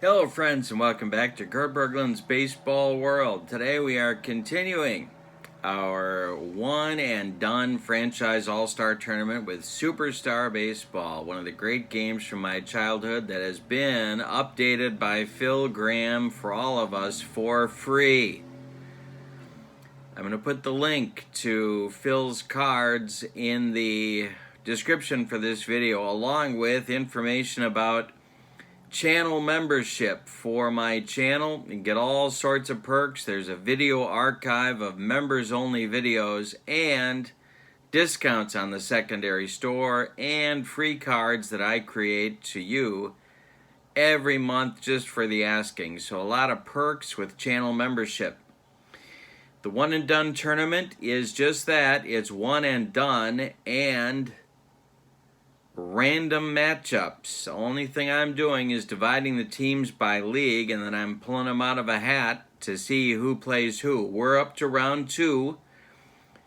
Hello friends and welcome back to Kurt Berglund's Baseball World. Today we are continuing our one and done franchise all-star tournament with Superstar Baseball, one of the great games from my childhood that has been updated by Phil Graham for all of us for free. I'm going to put the link to Phil's cards in the description for this video, along with information about channel membership for my channel. You can get all sorts of perks. There's a video archive of members only videos and discounts on the secondary store and free cards that I create to you every month just for the asking. So a lot of perks with channel membership. The one and done tournament is just that. It's one and done and random matchups. The only thing I'm doing is dividing the teams by league, and then I'm pulling them out of a hat to see who plays who. We're up to round 2.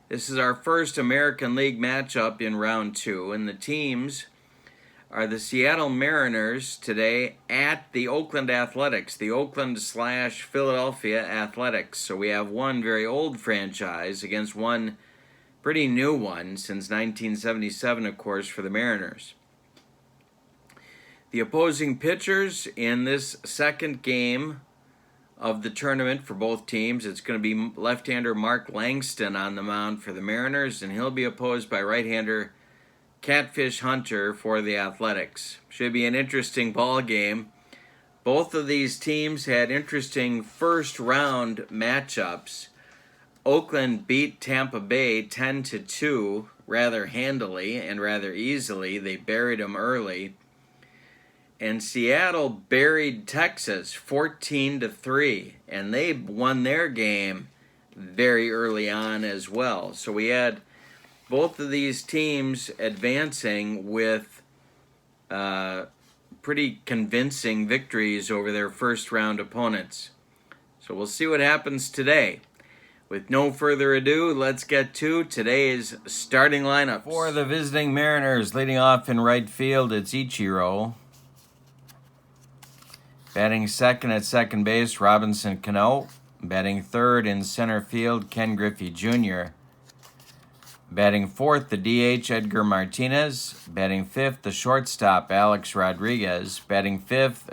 This is our first American League matchup in round 2, and the teams are the Seattle Mariners today at the Oakland Athletics, the Oakland/Philadelphia Athletics. So we have one very old franchise against one pretty new one since 1977, of course, for the Mariners. The opposing pitchers in this second game of the tournament for both teams, it's going to be left-hander Mark Langston on the mound for the Mariners, and he'll be opposed by right-hander Catfish Hunter for the Athletics. Should be an interesting ball game. Both of these teams had interesting first-round matchups. Oakland beat Tampa Bay 10-2 rather handily and rather easily. They buried them early. And Seattle buried Texas 14-3, and they won their game very early on as well. So we had both of these teams advancing with pretty convincing victories over their first-round opponents. So we'll see what happens today. With no further ado, let's get to today's starting lineup. For the visiting Mariners, leading off in right field, it's Ichiro. Batting second at second base, Robinson Cano. Batting third in center field, Ken Griffey Jr. Batting fourth, the DH, Edgar Martinez. Batting fifth, the shortstop, Alex Rodriguez. Batting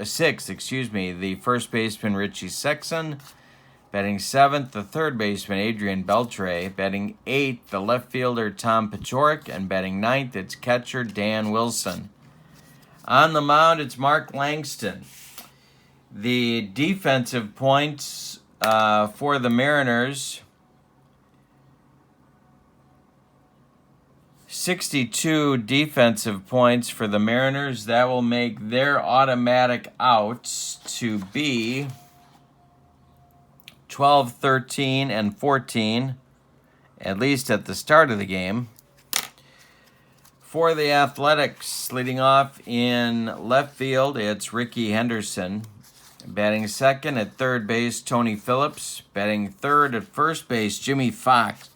sixth, the first baseman, Richie Sexson. Batting seventh, the third baseman, Adrian Beltre. Batting eighth, the left fielder, Tom Paciorek. And batting ninth, it's catcher, Dan Wilson. On the mound, it's Mark Langston. The defensive points for the Mariners, 62 defensive points for the Mariners. That will make their automatic outs to be 12, 13, and 14, at least at the start of the game. For the Athletics, leading off in left field, it's Ricky Henderson. Batting second at third base, Tony Phillips. Batting third at first base, Jimmy Fox.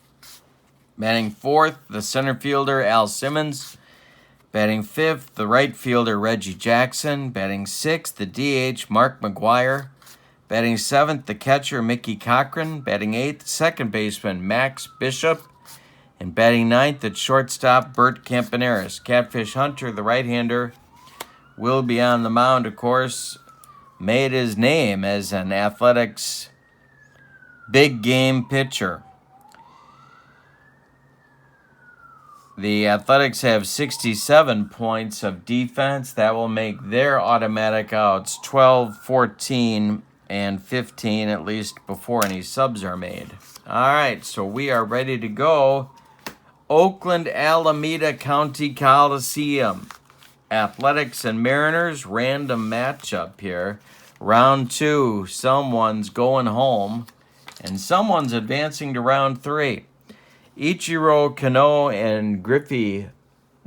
Batting fourth, the center fielder, Al Simmons. Batting fifth, the right fielder, Reggie Jackson. Batting sixth, the DH, Mark McGwire. Batting seventh, the catcher, Mickey Cochran. Batting eighth, second baseman, Max Bishop. And batting ninth at shortstop, Bert Campaneris. Catfish Hunter, the right-hander, will be on the mound, of course. Made his name as an Athletics big game pitcher. The Athletics have 67 points of defense. That will make their automatic outs 12, 14, and 15, at least before any subs are made. All right, so we are ready to go. Oakland Alameda County Coliseum. Athletics and Mariners, random matchup here. Round 2, someone's going home, and someone's advancing to round 3. Ichiro, Cano, and Griffey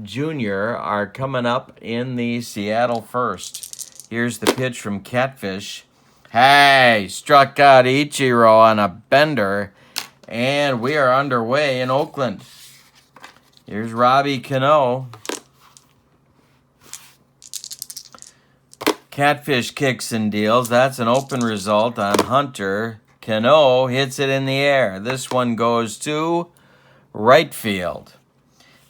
Jr. are coming up in the Seattle first. Here's the pitch from Catfish. Hey, struck out Ichiro on a bender, and we are underway in Oakland. Here's Robbie Cano. Catfish kicks and deals. That's an open result on Hunter. Cano hits it in the air. This one goes to right field.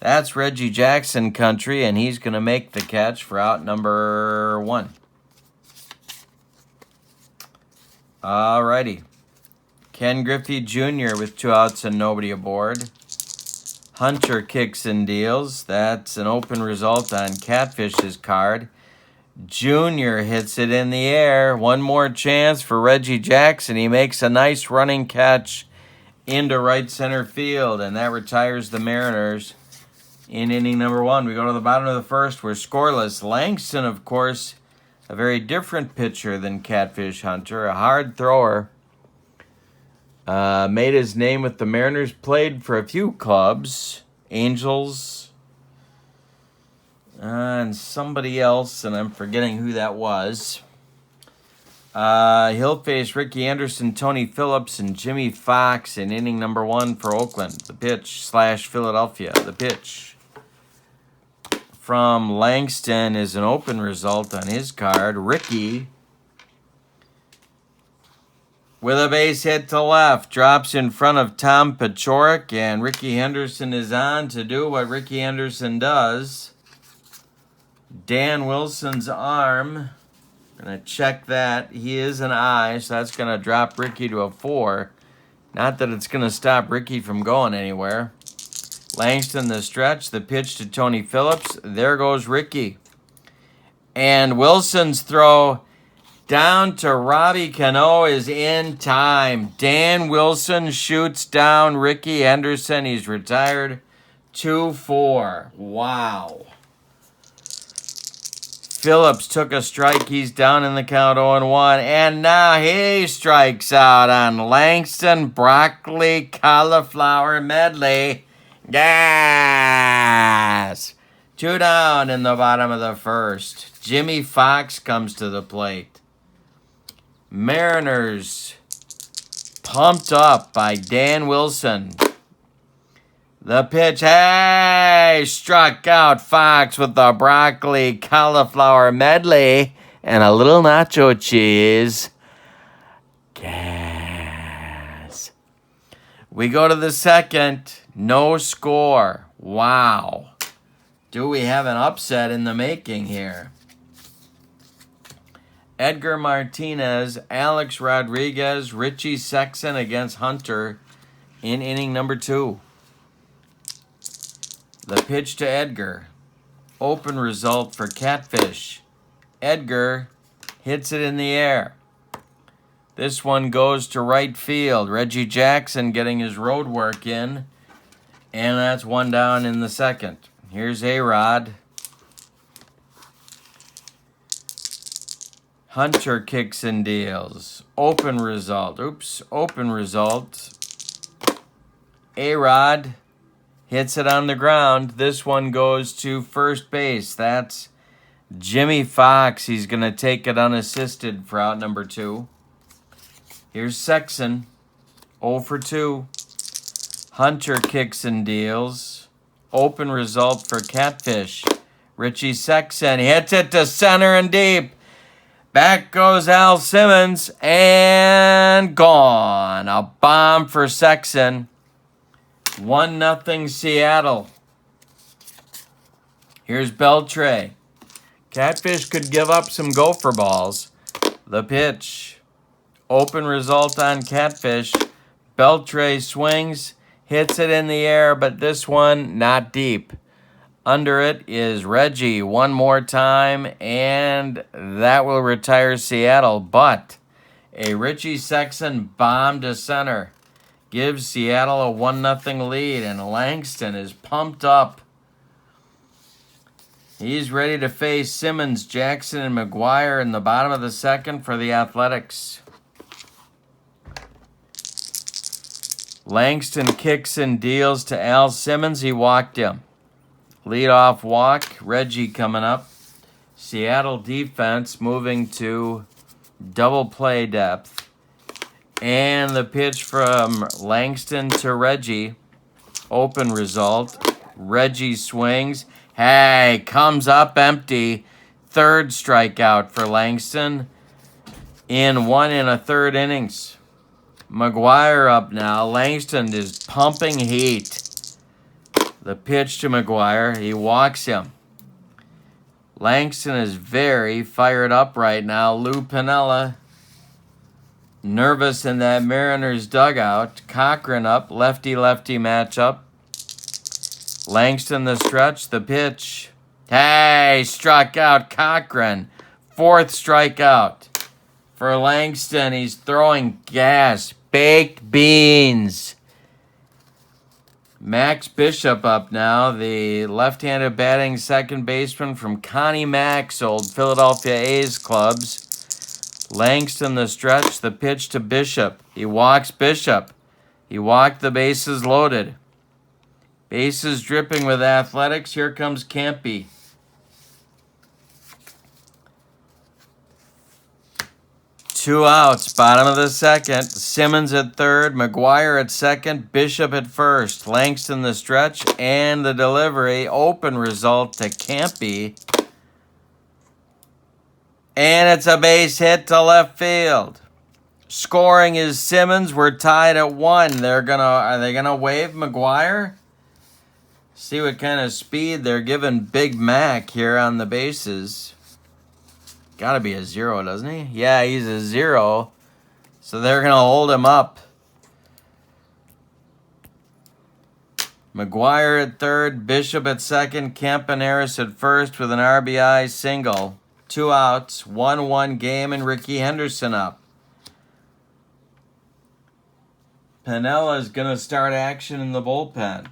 That's Reggie Jackson country, and he's going to make the catch for out number 1. Alrighty. Ken Griffey Jr. with 2 outs and nobody aboard. Hunter kicks and deals. That's an open result on Catfish's card. Junior hits it in the air. One more chance for Reggie Jackson. He makes a nice running catch into right center field, and that retires the Mariners in inning number 1. We go to the bottom of the first. We're scoreless. Langston, of course, a very different pitcher than Catfish Hunter, a hard thrower. Made his name with the Mariners, played for a few clubs, Angels, and somebody else, and I'm forgetting who that was. He'll face Ricky Anderson, Tony Phillips, and Jimmy Fox in inning number 1 for Oakland. The pitch / Philadelphia. The pitch from Langston is an open result on his card. Ricky, with a base hit to left, drops in front of Tom Paciorek, and Ricky Henderson is on to do what Ricky Henderson does. Dan Wilson's arm, going to check that. He is an I, so that's going to drop Ricky to a 4. Not that it's going to stop Ricky from going anywhere. Langston the stretch, the pitch to Tony Phillips. There goes Ricky. And Wilson's throw down to Robbie Cano is in time. Dan Wilson shoots down Ricky Henderson. He's retired 2-4. Wow. Phillips took a strike. He's down in the count 0-1. And now he strikes out on Langston broccoli cauliflower medley. Gas! 2 down in the bottom of the first. Jimmy Fox comes to the plate. Mariners pumped up by Dan Wilson. The pitch, hey, struck out Fox with the broccoli cauliflower medley and a little nacho cheese. Gas. We go to the second. No score. Wow. Do we have an upset in the making here? Edgar Martinez, Alex Rodriguez, Richie Sexson against Hunter in inning number 2. The pitch to Edgar. Open result for Catfish. Edgar hits it in the air. This one goes to right field. Reggie Jackson getting his road work in. And that's 1 down in the second. Here's A-Rod. Hunter kicks and deals. Open result. Open result. A-Rod hits it on the ground. This one goes to first base. That's Jimmy Fox. He's going to take it unassisted for out number 2. Here's Sexson. 0 for 2. Hunter kicks and deals. Open result for Catfish. Richie Sexson hits it to center and deep. Back goes Al Simmons and gone. A bomb for Sexson. 1-0 Seattle. Here's Beltre. Catfish could give up some gopher balls. The pitch. Open result on Catfish. Beltre swings. Hits it in the air, but this one not deep. Under it is Reggie one more time, and that will retire Seattle. But a Richie Sexson bomb to center gives Seattle a 1-0 lead, and Langston is pumped up. He's ready to face Simmons, Jackson, and McGuire in the bottom of the second for the Athletics. Langston kicks and deals to Al Simmons. He walked him. Leadoff walk. Reggie coming up. Seattle defense moving to double play depth. And the pitch from Langston to Reggie. Open result. Reggie swings. Hey, comes up empty. third strikeout for Langston in 1 1/3 innings. McGuire up now. Langston is pumping heat. The pitch to McGuire. He walks him. Langston is very fired up right now. Lou Piniella nervous in that Mariners dugout. Cochran up. Lefty-lefty matchup. Langston the stretch. The pitch. Hey, struck out Cochran. 4th strikeout for Langston. He's throwing gas. Baked beans. Max Bishop up now, the left-handed batting second baseman from Connie Mack's old Philadelphia A's clubs. Langston the stretch, the pitch to Bishop. He walks Bishop. He walked the bases loaded. Bases dripping with athletics. Here comes Campy. Two outs, bottom of the second. Simmons at third, McGuire at second, Bishop at first. Langston the stretch and the delivery. Open result to Campy. And it's a base hit to left field. Scoring is Simmons. We're tied at 1. Are they gonna wave McGuire? See what kind of speed they're giving Big Mac here on the bases. Got to be a 0, doesn't he? Yeah, he's a 0. So they're going to hold him up. McGuire at third, Bishop at second, Campaneris at first with an RBI single. 2 outs, 1-1 game, and Ricky Henderson up. Piniella's going to start action in the bullpen.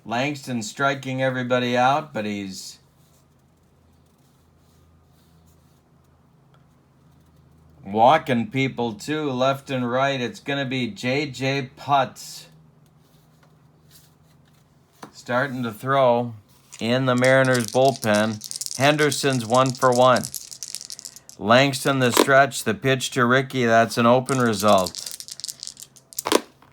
Langston striking everybody out, but he's walking people too, left and right. It's going to be J.J. Putz starting to throw in the Mariners bullpen. Henderson's 1 for 1. Langston the stretch, the pitch to Ricky. That's an open result.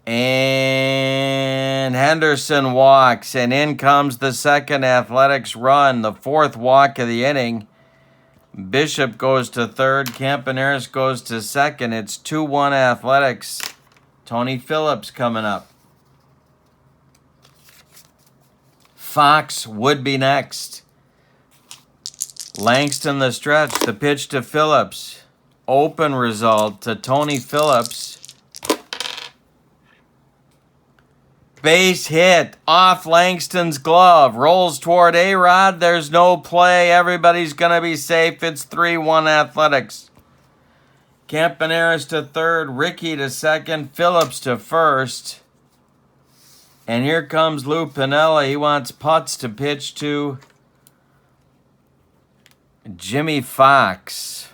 And Henderson walks, and in comes the second Athletics run, the 4th walk of the inning. Bishop goes to third. Campaneris goes to second. It's 2-1 Athletics. Tony Phillips coming up. Fox would be next. Langston the stretch. The pitch to Phillips. Open result to Tony Phillips. Base hit off Langston's glove. Rolls toward A-Rod. There's no play. Everybody's going to be safe. It's 3-1 Athletics. Campaneris to third. Ricky to second. Phillips to first. And here comes Lou Piniella. He wants Putz to pitch to Jimmy Fox.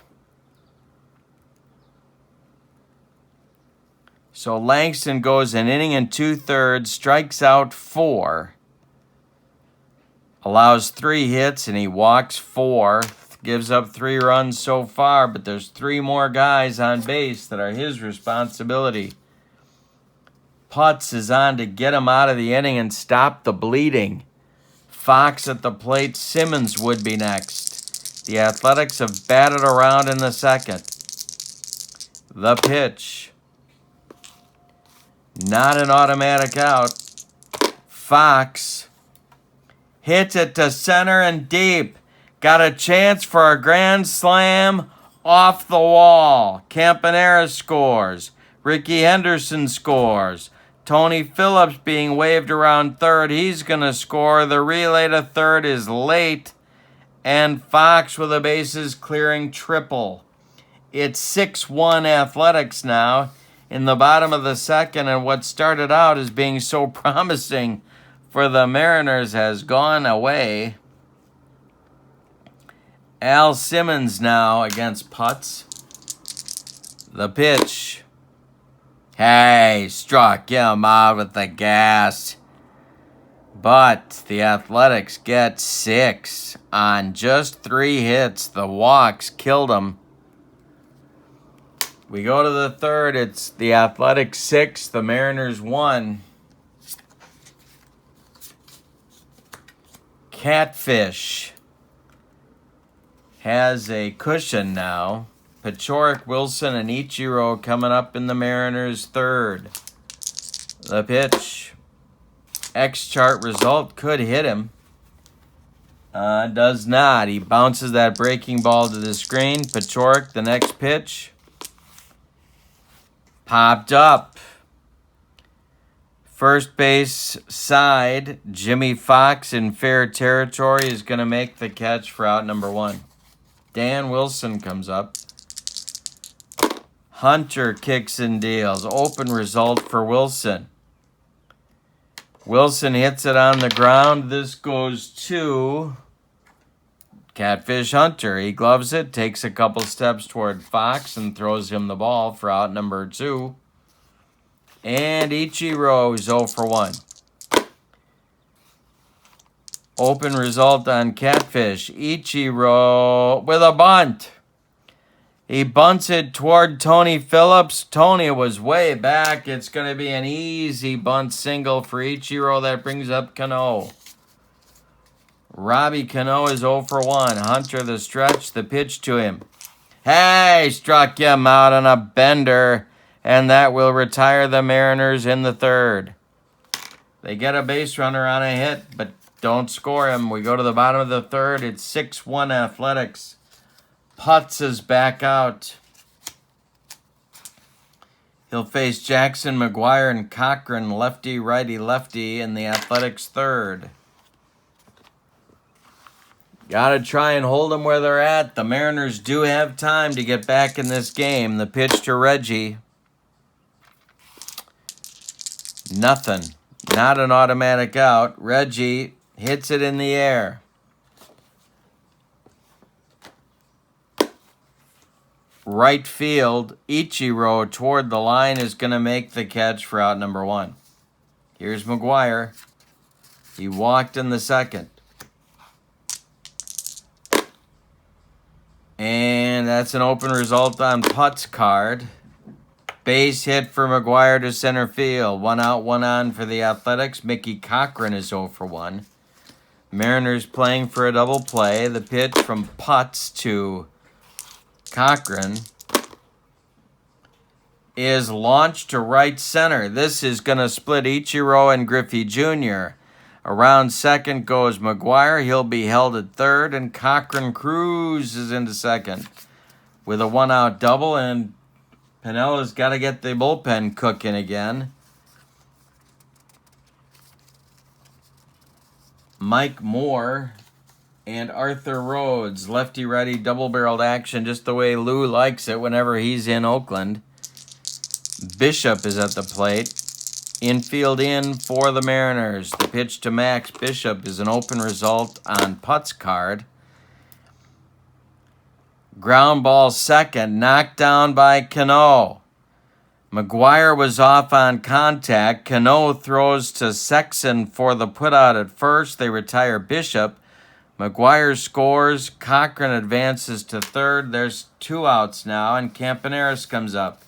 So Langston goes an inning and 2/3, strikes out 4, allows 3 hits, and he walks 4, gives up 3 runs so far, but there's 3 more guys on base that are his responsibility. Putz is on to get him out of the inning and stop the bleeding. Fox at the plate. Simmons would be next. The Athletics have batted around in the second. The pitch. Not an automatic out. Fox hits it to center and deep. Got a chance for a grand slam off the wall. Campaneris scores. Ricky Henderson scores. Tony Phillips being waved around third. He's going to score. The relay to third is late. And Fox with a bases clearing triple. It's 6-1 Athletics now in the bottom of the second, and what started out as being so promising for the Mariners has gone away. Al Simmons now against Putz. The pitch. Hey, struck him out with the gas. But the Athletics get 6 on just 3 hits. The walks killed them. We go to the third. It's the Athletics 6, the Mariners 1. Catfish. has a cushion now. Pachorik, Wilson, and Ichiro coming up in the Mariners' third. The pitch. X-chart result could hit him. Does not. He bounces that breaking ball to the screen. Pachorik, the next pitch. Popped up. First base side, Jimmy Fox in fair territory is going to make the catch for out number 1. Dan Wilson comes up. Hunter kicks and deals. Open result for Wilson. Wilson hits it on the ground. This goes to Catfish Hunter. He gloves it, takes a couple steps toward Fox, and throws him the ball for out number 2. And Ichiro is 0 for 1. Open result on Catfish. Ichiro with a bunt. He bunts it toward Tony Phillips. Tony was way back. It's going to be an easy bunt single for Ichiro. That brings up Cano. Robbie Cano is 0 for 1. Hunter the stretch. The pitch to him. Hey, struck him out on a bender. And that will retire the Mariners in the third. They get a base runner on a hit, but don't score him. We go to the bottom of the third. It's 6-1 Athletics. Putz is back out. He'll face Jackson, McGuire, and Cochran, lefty, righty, lefty, in the Athletics' third. Got to try and hold them where they're at. The Mariners do have time to get back in this game. The pitch to Reggie. Nothing. Not an automatic out. Reggie hits it in the air. Right field, Ichiro toward the line is going to make the catch for out number 1. Here's McGuire. He walked in the second. And that's an open result on Putt's card. Base hit for McGuire to center field. 1 out, 1 on for the Athletics. Mickey Cochran is 0 for 1. Mariners playing for a double play. The pitch from Putz to Cochran is launched to right center. This is going to split Ichiro and Griffey Jr. Around second goes McGuire. He'll be held at third, and Cochran cruises into second with a 1-out double, and Pinella's got to get the bullpen cooking again. Mike Moore and Arthur Rhodes, lefty-righty double-barreled action, just the way Lou likes it whenever he's in Oakland. Bishop is at the plate. Infield in for the Mariners. The pitch to Max Bishop is an open result on Putt's card. Ground ball second, knocked down by Cano. McGuire was off on contact. Cano throws to Sexton for the putout at first. They retire Bishop. McGuire scores. Cochran advances to third. There's 2 outs now, and Campaneris comes up.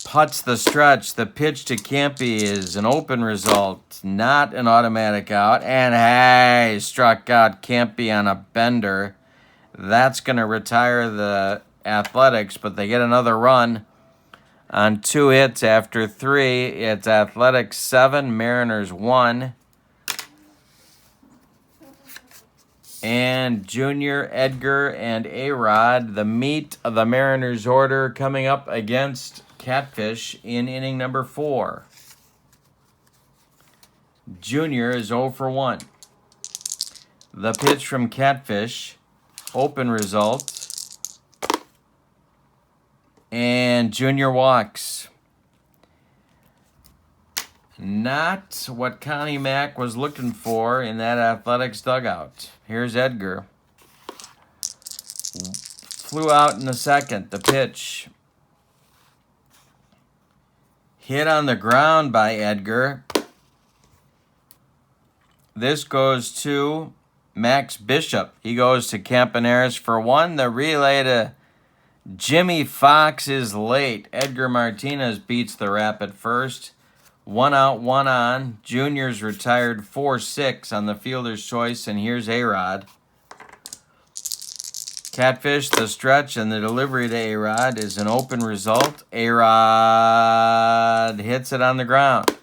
Putts the stretch. The pitch to Campy is an open result, not an automatic out. And hey, struck out Campy on a bender. That's going to retire the Athletics, but they get another run on 2 hits after 3. It's Athletics 7, Mariners 1. And Junior, Edgar, and A-Rod, the meat of the Mariners order, coming up against Catfish in inning number 4. Junior is 0 for 1. The pitch from Catfish, open result. And Junior walks. Not what Connie Mack was looking for in that Athletics dugout. Here's Edgar. Flew out in the second. The pitch. Hit on the ground by Edgar. This goes to Max Bishop. He goes to Campaneris for 1. The relay to Jimmy Fox is late. Edgar Martinez beats the rap at first. 1 out, 1 on. Junior's retired 4-6 on the fielder's choice, and here's A-Rod. Catfish, the stretch, and the delivery to A-Rod is an open result. A-Rod hits it on the ground.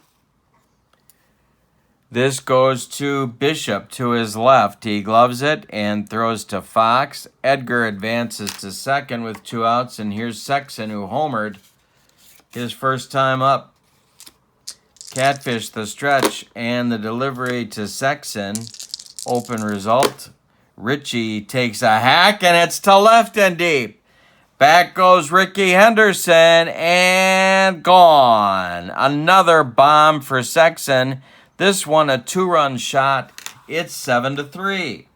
This goes to Bishop to his left. He gloves it and throws to Fox. Edgar advances to second with 2 outs, and here's Sexton, who homered his first time up. Catfish, the stretch, and the delivery to Sexton. Open result. Richie takes a hack, and it's to left and deep. Back goes Ricky Henderson, and gone. Another bomb for Sexton. This one a 2-run shot. It's 7-3.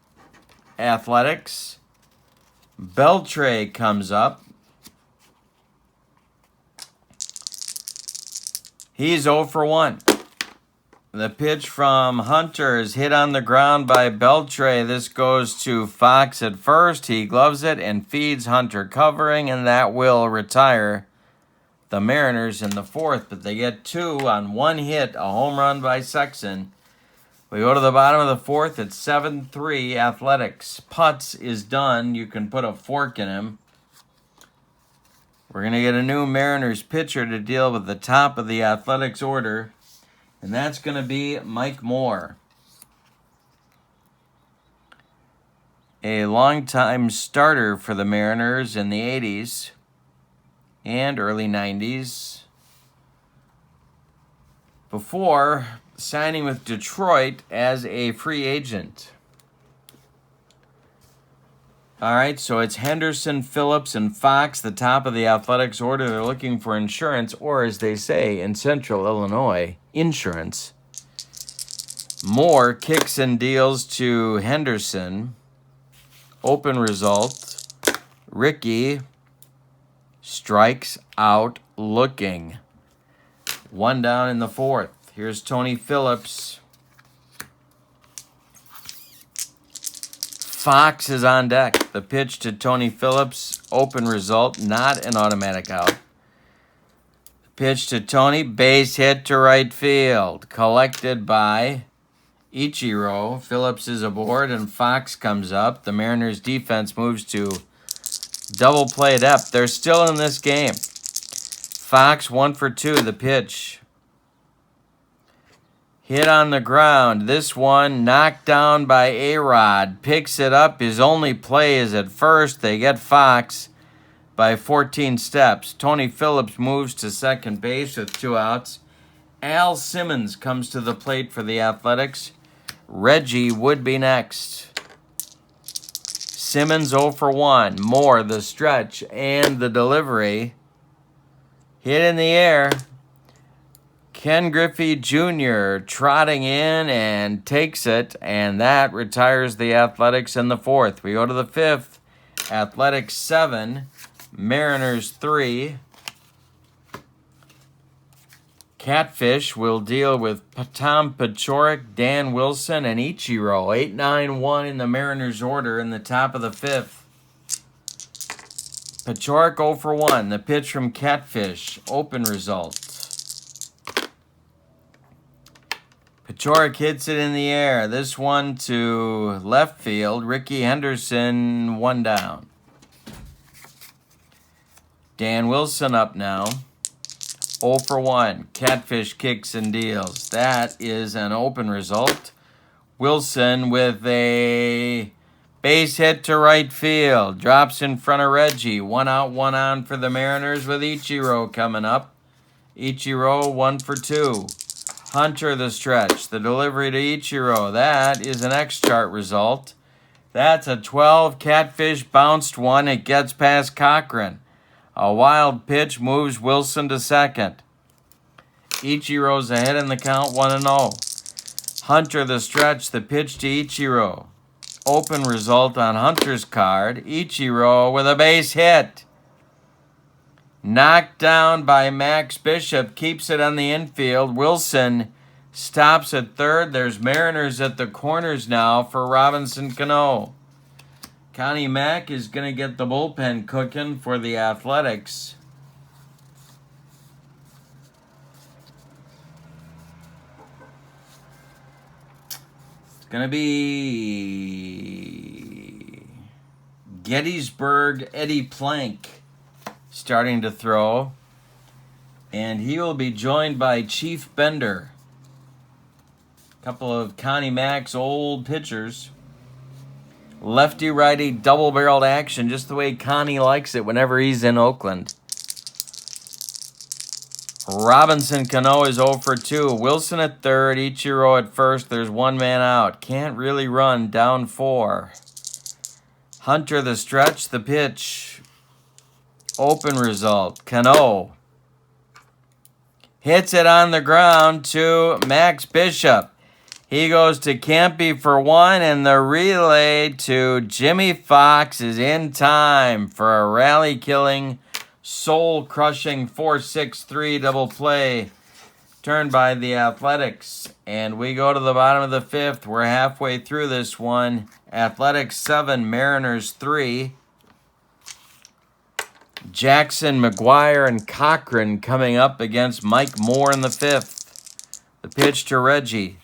Athletics. Beltre comes up. He's 0 for 1. The pitch from Hunter is hit on the ground by Beltre. This goes to Fox at first. He gloves it and feeds Hunter covering, and that will retire the Mariners in the 4th. But they get 2 on 1 hit, a home run by Sexton. We go to the bottom of the 4th. It's 7-3 Athletics. Putz is done. You can put a fork in him. We're going to get a new Mariners pitcher to deal with the top of the Athletics order, and that's going to be Mike Moore. A longtime starter for the Mariners in the 80s and early 90s, before signing with Detroit as a free agent. All right, so it's Henderson, Phillips, and Fox, the top of the Athletics order. They're looking for insurance, or as they say in Central Illinois, insurance. Moore kicks and deals to Henderson. Open result. Ricky strikes out looking. 1 down in the 4th. Here's Tony Phillips. Fox is on deck. The pitch to Tony Phillips. Open result. Not an automatic out. Pitch to Tony. Base hit to right field. Collected by Ichiro. Phillips is aboard and Fox comes up. The Mariners defense moves to double play depth. They're still in this game. Fox 1 for 2. The pitch. Hit on the ground. This one knocked down by A-Rod. Picks it up. His only play is at first. They get Fox by 14 steps. Tony Phillips moves to second base with 2 outs. Al Simmons comes to the plate for the Athletics. Reggie would be next. Simmons 0 for 1. Moore, the stretch, and the delivery. Hit in the air. Ken Griffey Jr. trotting in and takes it, and that retires the Athletics in the 4th. We go to the 5th. Athletics 7, Mariners 3. Catfish will deal with Tom Paciorek, Dan Wilson, and Ichiro. 8-9-1 in the Mariners order in the top of the 5th. Paciorek 0 for 1. The pitch from Catfish. Open result. Paciorek hits it in the air. This one to left field. Ricky Henderson 1 down. Dan Wilson up now. 0 for 1. Catfish kicks and deals. That is an open result. Wilson with a base hit to right field. Drops in front of Reggie. 1 out, 1 on for the Mariners with Ichiro coming up. Ichiro 1 for 2. Hunter the stretch. The delivery to Ichiro. That is an X-chart result. That's a 12. Catfish bounced one. It gets past Cochran. A wild pitch moves Wilson to second. Ichiro's ahead in the count 1-0. Hunter the stretch. The pitch to Ichiro. Open result on Hunter's card. Ichiro with a base hit. Knocked down by Max Bishop. Keeps it on the infield. Wilson stops at third. There's Mariners at the corners now for Robinson Cano. Connie Mack is going to get the bullpen cooking for the Athletics. Going to be Gettysburg Eddie Plank starting to throw. And he will be joined by Chief Bender. A couple of Connie Mack's old pitchers. Lefty-righty double-barreled action, just the way Connie likes it whenever he's in Oakland. Robinson Cano is 0 for 2. Wilson at third, Ichiro at first. There's one man out. Can't really run, down 4. Hunter the stretch, the pitch. Open result. Cano hits it on the ground to Max Bishop. He goes to Campy for 1, and the relay to Jimmy Fox is in time for a rally-killing, soul-crushing 4-6-3 double play turned by the Athletics. And we go to the bottom of the 5th. We're halfway through this one. Athletics 7, Mariners 3. Jackson, McGuire, and Cochran coming up against Mike Moore in the 5th. The pitch to Reggie.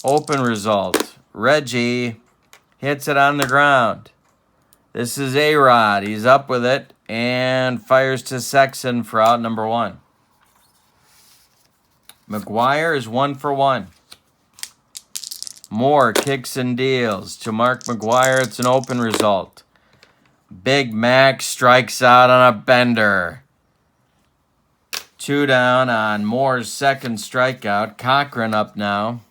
Open result. Reggie hits it on the ground. This is A-Rod. He's up with it and fires to Sexton for out number 1. McGuire is 1 for 1. Moore kicks and deals to Mark McGuire. It's an open result. Big Mac strikes out on a bender. 2 down on Moore's second strikeout. Cochran up now.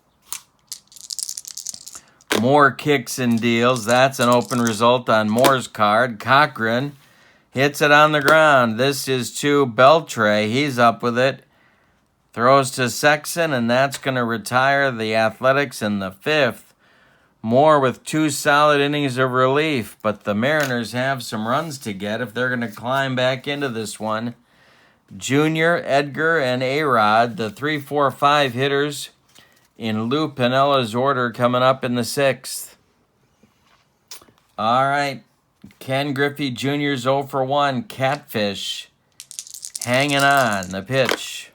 Moore kicks and deals. That's an open result on Moore's card. Cochran hits it on the ground. This is to Beltre. He's up with it. Throws to Sexton, and that's going to retire the Athletics in the 5th. Moore with 2 solid innings of relief, but the Mariners have some runs to get if they're going to climb back into this one. Junior, Edgar, and A-Rod, the 3-4-5 hitters in Lou Pinella's order coming up in the 6th. All right. Ken Griffey Jr.'s 0 for 1. Catfish hanging on. The pitch.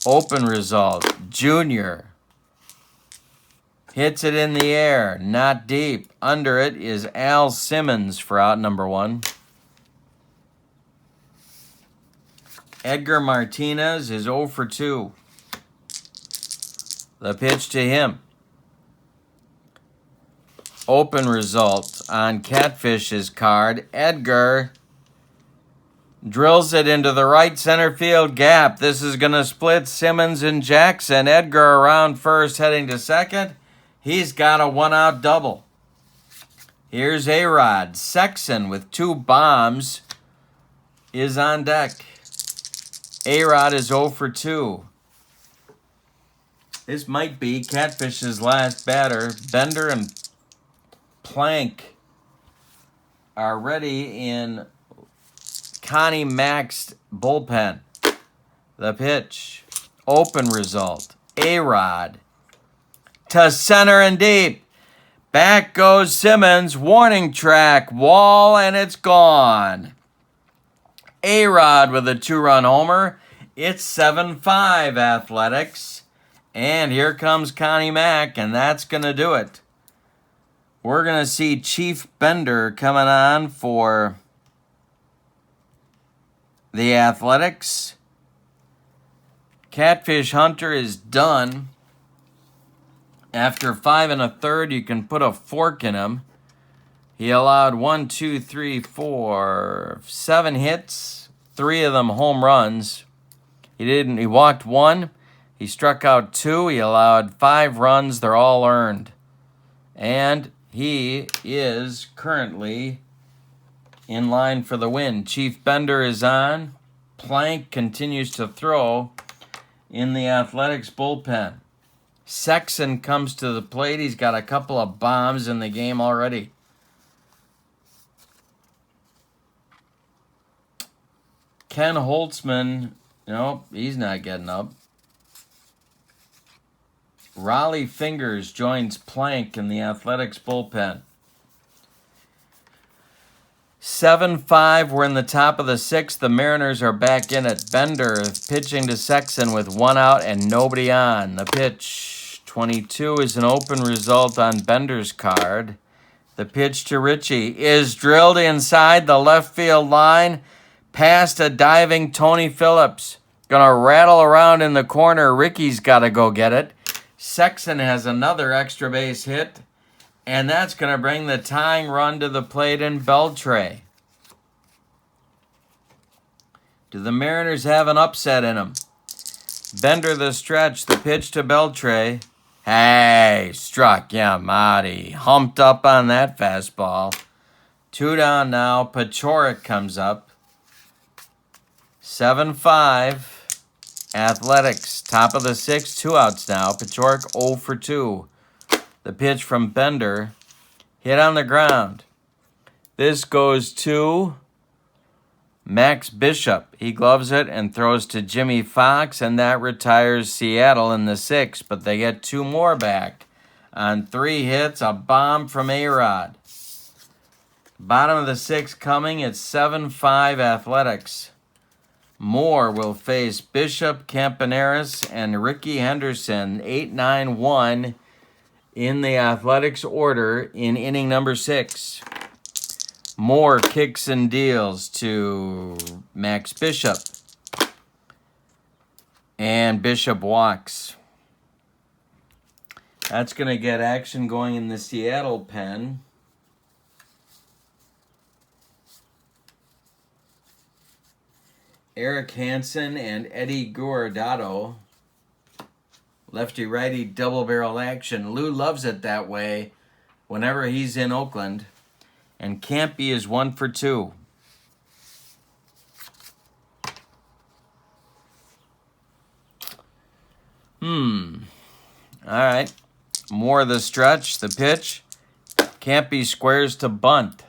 Open result. Junior hits it in the air. Not deep. Under it is Al Simmons for out number 1. Edgar Martinez is 0 for 2. The pitch to him. Open result on Catfish's card. Edgar drills it into the right center field gap. This is going to split Simmons and Jackson. Edgar around first, heading to second. He's got a 1-out double. Here's A-Rod. Sexton with 2 bombs is on deck. A-Rod is 0 for 2. This might be Catfish's last batter. Bender and Plank are ready in Connie Mack's bullpen. The pitch. Open result. A-Rod to center and deep. Back goes Simmons. Warning track. Wall, and it's gone. A-Rod with a 2-run homer. It's 7-5 Athletics. And here comes Connie Mack, and that's going to do it. We're going to see Chief Bender coming on for the Athletics. Catfish Hunter is done. After 5 1/3, you can put a fork in him. He allowed 7 hits, 3 of them home runs. He walked 1. He struck out 2. He allowed 5 runs. They're all earned. And he is currently in line for the win. Chief Bender is on. Plank continues to throw in the Athletics bullpen. Sexton comes to the plate. He's got a couple of bombs in the game already. Ken Holtzman, nope, he's not getting up. Raleigh Fingers joins Plank in the Athletics bullpen. 7-5, we're in the top of the 6th. The Mariners are back in it. Bender pitching to Sexton with 1 out and nobody on. The pitch 22 is an open result on Bender's card. The pitch to Richie is drilled inside the left field line, past a diving Tony Phillips. Gonna rattle around in the corner. Ricky's got to go get it. Sexton has another extra base hit, and that's gonna bring the tying run to the plate in Beltre. Do the Mariners have an upset in them? Bender the stretch, the pitch to Beltre. Hey, struck Yamati. Humped up on that fastball. 2 down now. Pachorik comes up. 7-5. Athletics, top of the 6th, 2 outs now. Pachorik 0 for 2. The pitch from Bender. Hit on the ground. This goes to Max Bishop. He gloves it and throws to Jimmy Fox, and that retires Seattle in the 6th, but they get 2 more back on 3 hits, a bomb from A-Rod. Bottom of the 6th coming, it's 7-5 Athletics. Moore will face Bishop, Campaneris, and Ricky Henderson, 8-9-1 in the Athletics order in inning number 6. Moore kicks and deals to Max Bishop. And Bishop walks. That's going to get action going in the Seattle pen. Eric Hansen and Eddie Guardado. Lefty-righty double-barrel action. Lou loves it that way whenever he's in Oakland. And Campy is 1 for 2. All right. More the stretch, the pitch. Campy squares to bunt.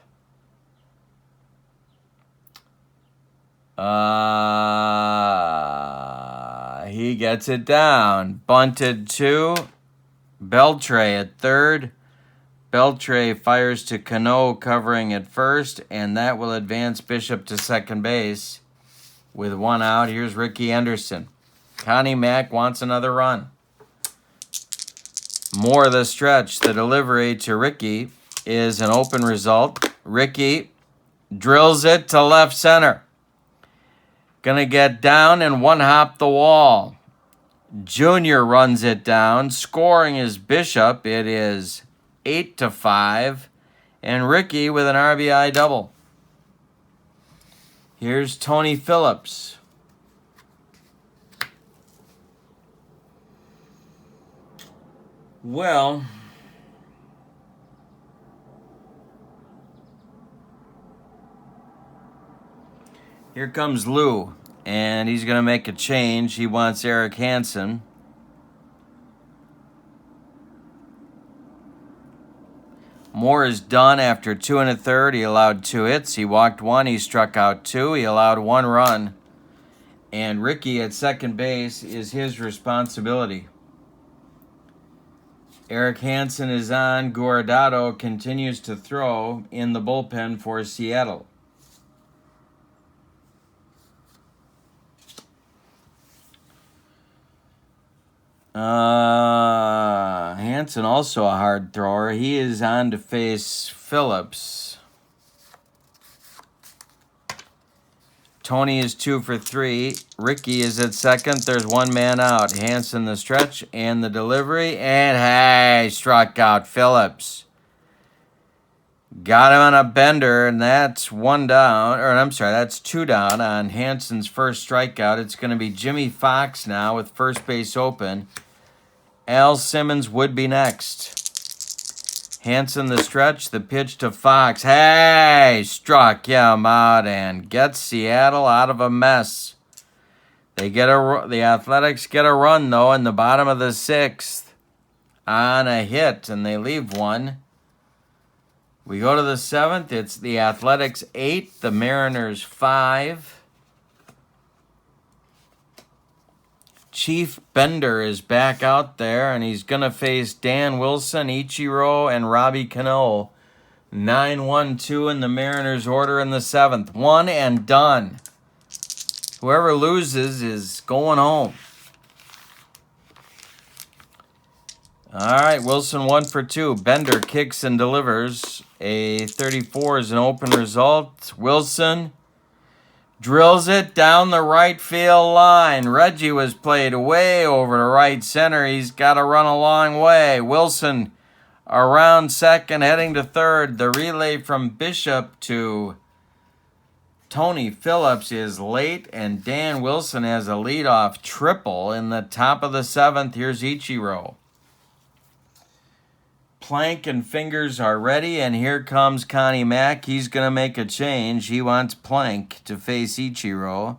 He gets it down. Bunted to Beltre at third. Beltre fires to Cano covering at first, and that will advance Bishop to second base. With 1 out, here's Ricky Henderson. Connie Mack wants another run. More the stretch. The delivery to Ricky is an open result. Ricky drills it to left center. Gonna get down and 1-hop the wall. Junior runs it down. Scoring is Bishop. It is 8-5, and Ricky with an RBI double. Here's Tony Phillips. Well, here comes Lou, and he's going to make a change. He wants Eric Hansen. Moore is done after 2 1/3. He allowed 2 hits. He walked 1. He struck out 2. He allowed 1 run. And Ricky at second base is his responsibility. Eric Hansen is on. Guardado continues to throw in the bullpen for Seattle. Hansen also a hard thrower. He is on to face Phillips. Tony is 2 for 3. Ricky is at second. There's 1 man out. Hansen the stretch and the delivery. And hey, struck out Phillips. Got him on a bender, and that's 1 down. Or I'm sorry, that's 2 down on Hansen's first strikeout. It's going to be Jimmy Fox now with first base open. Al Simmons would be next. Hansen the stretch, the pitch to Fox. Hey, struck him out and gets Seattle out of a mess. The Athletics get a run, though, in the bottom of the 6th on a hit, and they leave 1. We go to the 7th. It's the Athletics 8, the Mariners 5. Chief Bender is back out there, and he's going to face Dan Wilson, Ichiro, and Robbie Cano. 9-1-2 in the Mariners order in the 7th. 1 and done. Whoever loses is going home. All right, Wilson 1 for 2. Bender kicks and delivers. A 34 is an open result. Wilson drills it down the right field line. Reggie was played way over to right center. He's got to run a long way. Wilson around second, heading to third. The relay from Bishop to Tony Phillips is late, and Dan Wilson has a leadoff triple in the top of the seventh. Here's Ichiro. Plank and Fingers are ready, and here comes Connie Mack. He's going to make a change. He wants Plank to face Ichiro.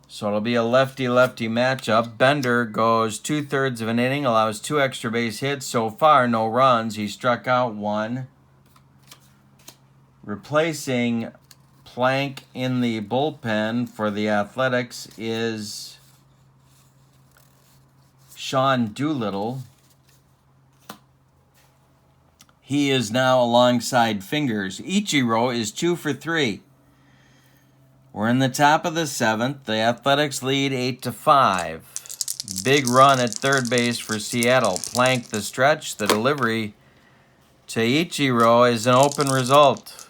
So it'll be a lefty-lefty matchup. Bender goes 2/3 of an inning, allows 2 extra base hits. So far, no runs. He struck out 1. Replacing Plank in the bullpen for the Athletics is Sean Doolittle. He is now alongside Fingers. Ichiro is 2 for 3. We're in the top of the seventh. The Athletics lead 8-5. Big run at third base for Seattle. Plank the stretch. The delivery to Ichiro is an open result.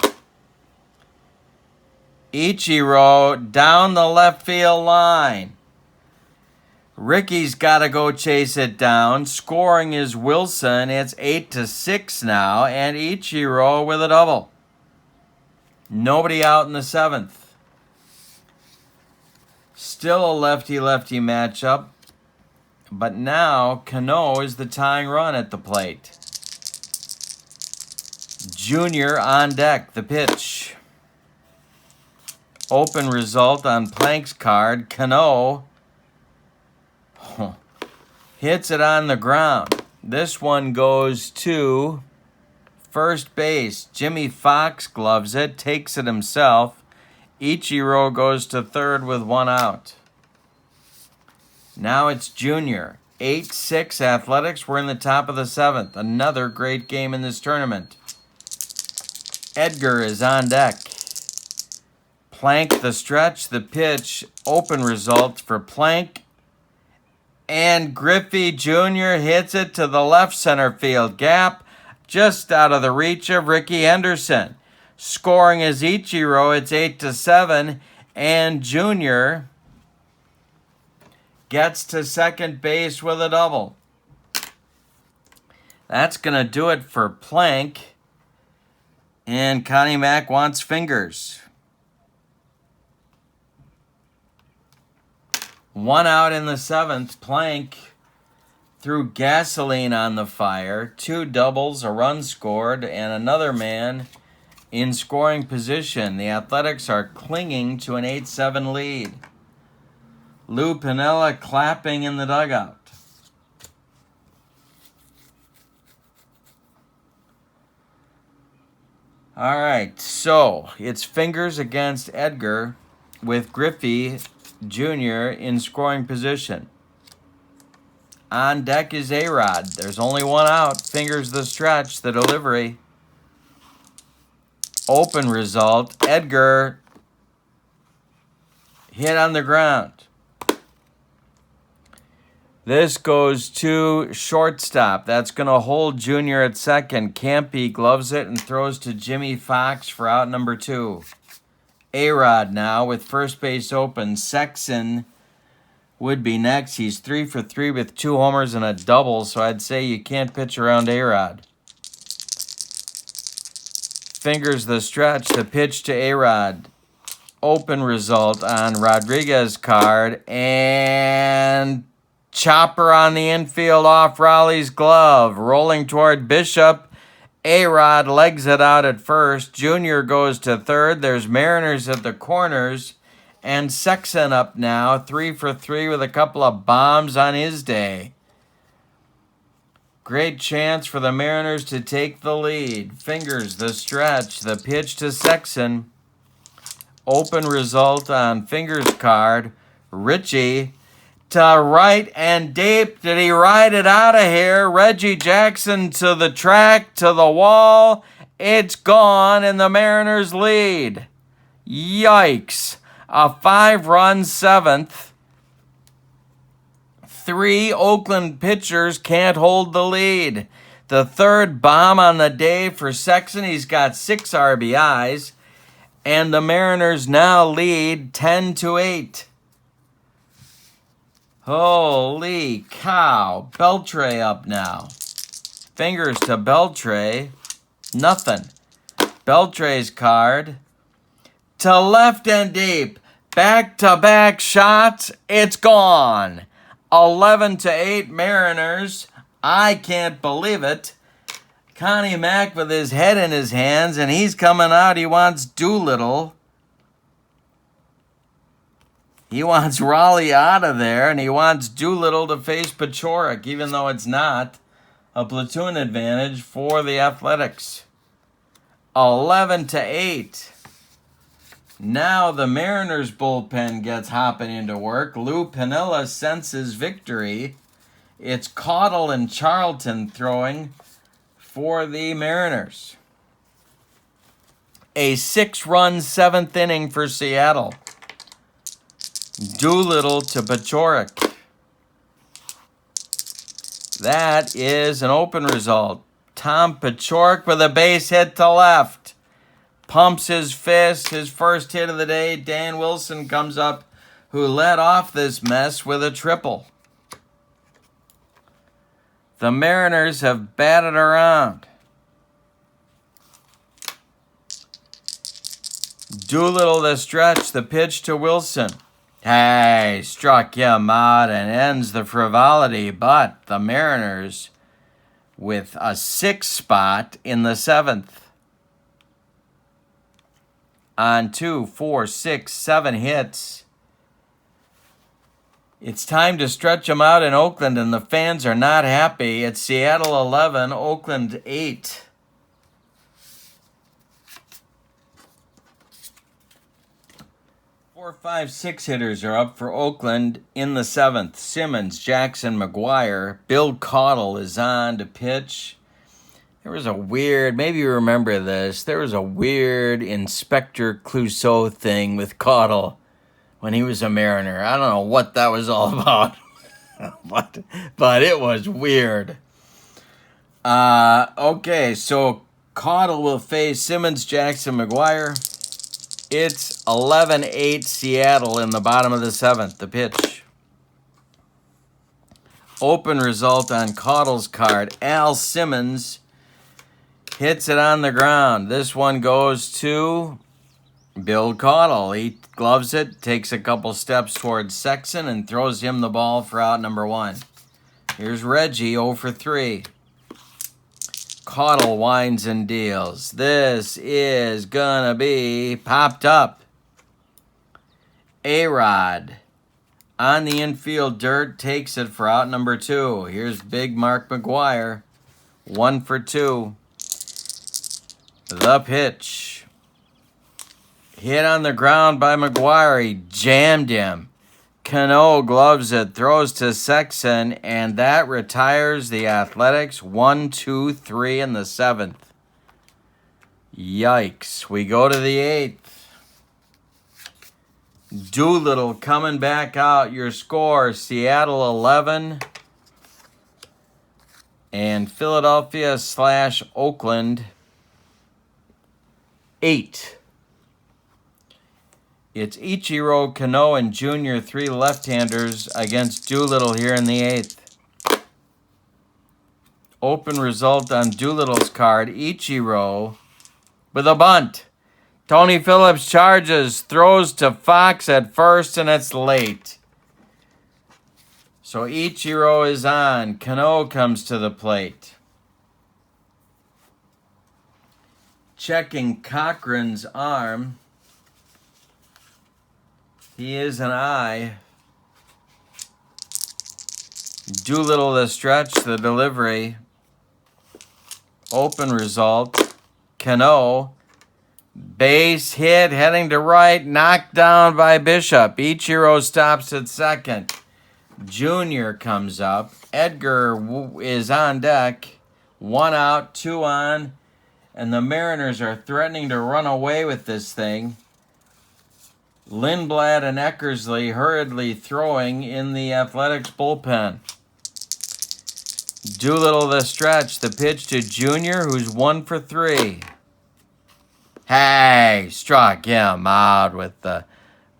Ichiro down the left field line. Ricky's got to go chase it down. Scoring is Wilson. It's 8-6 now, and Ichiro with a double. Nobody out in the seventh. Still a lefty-lefty matchup, but now Cano is the tying run at the plate. Junior on deck. The pitch. Open result on Plank's card. Cano hits it on the ground. This one goes to first base. Jimmy Fox gloves it, takes it himself. Ichiro goes to third with 1 out. Now it's Junior. 8-6 Athletics. We're in the top of the seventh. Another great game in this tournament. Edgar is on deck. Plank the stretch. The pitch. Open result for Plank. And Griffey Jr. hits it to the left center field gap, just out of the reach of Ricky Henderson. Scoring is Ichiro. It's 8-7, and Jr. gets to second base with a double. That's going to do it for Plank, and Connie Mack wants Fingers. 1 out in the seventh. Plank threw gasoline on the fire. 2 doubles, a run scored, and another man in scoring position. The Athletics are clinging to an 8-7 lead. Lou Piniella clapping in the dugout. All right, so it's Fingers against Edgar with Griffey Jr. in scoring position. On deck is A-Rod. There's only 1 out. Fingers the stretch, the delivery. Open result. Edgar hit on the ground. This goes to shortstop. That's going to hold Junior at second. Campy gloves it and throws to Jimmy Fox for out number 2. A-Rod now with first base open. Sexton would be next. He's 3 for 3 with 2 homers and a double, so I'd say you can't pitch around A-Rod. Fingers the stretch. The pitch to A-Rod. Open result on Rodriguez's card, and chopper on the infield off Raleigh's glove. Rolling toward Bishop. A-Rod legs it out at first. Junior goes to third. There's Mariners at the corners. And Sexton up now, 3 for 3 with a couple of bombs on his day. Great chance for the Mariners to take the lead. Fingers the stretch. The pitch to Sexton. Open result on Fingers' card. Richie to right and deep. Did he ride it out of here? Reggie Jackson to the track, to the wall. It's gone, and the Mariners lead. Yikes. A 5-run seventh. 3 Oakland pitchers can't hold the lead. The third bomb on the day for Sexton. He's got 6 RBIs. And the Mariners now lead 10-8. Holy cow. Beltre up now. Fingers to Beltre. Nothing. Beltre's card. To left and deep. Back-to-back shots. It's gone. 11-8 Mariners. I can't believe it. Connie Mack with his head in his hands, and he's coming out. He wants Doolittle. He wants Raleigh out of there, and he wants Doolittle to face Pachorik, even though it's not a platoon advantage for the Athletics. 11-8. Now the Mariners bullpen gets hopping into work. Lou Piniella senses victory. It's Caudle and Charlton throwing for the Mariners. A 6-run 7th inning for Seattle. Doolittle to Pachorik. That is an open result. Tom Pachorik with a base hit to left. Pumps his fist, his first hit of the day. Dan Wilson comes up, who led off this mess with a triple. The Mariners have batted around. Doolittle the stretch, the pitch to Wilson. Hey, struck him out and ends the frivolity, but the Mariners with a 6 spot in the 7th. On 2, 4, 6, 7 hits. It's time to stretch them out in Oakland, and the fans are not happy. It's Seattle 11, Oakland 8. Four, 5, 6 hitters are up for Oakland in the 7th. Simmons, Jackson, McGuire. Bill Caudle is on to pitch. There was a weird, maybe you remember this, there was a weird Inspector Clouseau thing with Caudle when he was a Mariner. I don't know what that was all about, but it was weird. Okay, so Caudle will face Simmons, Jackson, McGuire. It's 11-8 Seattle in the bottom of the 7th, the pitch. Open result on Caudle's card. Al Simmons hits it on the ground. This one goes to Bill Caudle. He gloves it, takes a couple steps towards Sexton, and throws him the ball for out number 1. Here's Reggie, 0 for 3. Caudle winds and deals. This is gonna be popped up. A-Rod on the infield dirt, takes it for out number 2. Here's big Mark McGuire, 1 for 2. The pitch. Hit on the ground by McGuire. He jammed him. Cano gloves it, throws to Sexton, and that retires the Athletics 1, 2, 3 in the 7th. Yikes. We go to the 8th. Doolittle coming back out. Your score, Seattle 11 and Philadelphia/Oakland 8. It's Ichiro, Cano, and Jr., 3 left-handers against Doolittle here in the 8th. Open result on Doolittle's card. Ichiro with a bunt. Tony Phillips charges, throws to Fox at first, and it's late. So Ichiro is on. Cano comes to the plate. Checking Cochran's arm. He is an eye. Doolittle the stretch, the delivery. Open result. Cano. Base hit, heading to right, knocked down by Bishop. Ichiro stops at second. Junior comes up. Edgar is on deck. 1 out, 2 on. And the Mariners are threatening to run away with this thing. Lindblad and Eckersley hurriedly throwing in the Athletics bullpen. Doolittle the stretch. The pitch to Junior, who's 1 for 3. Hey, struck him out with the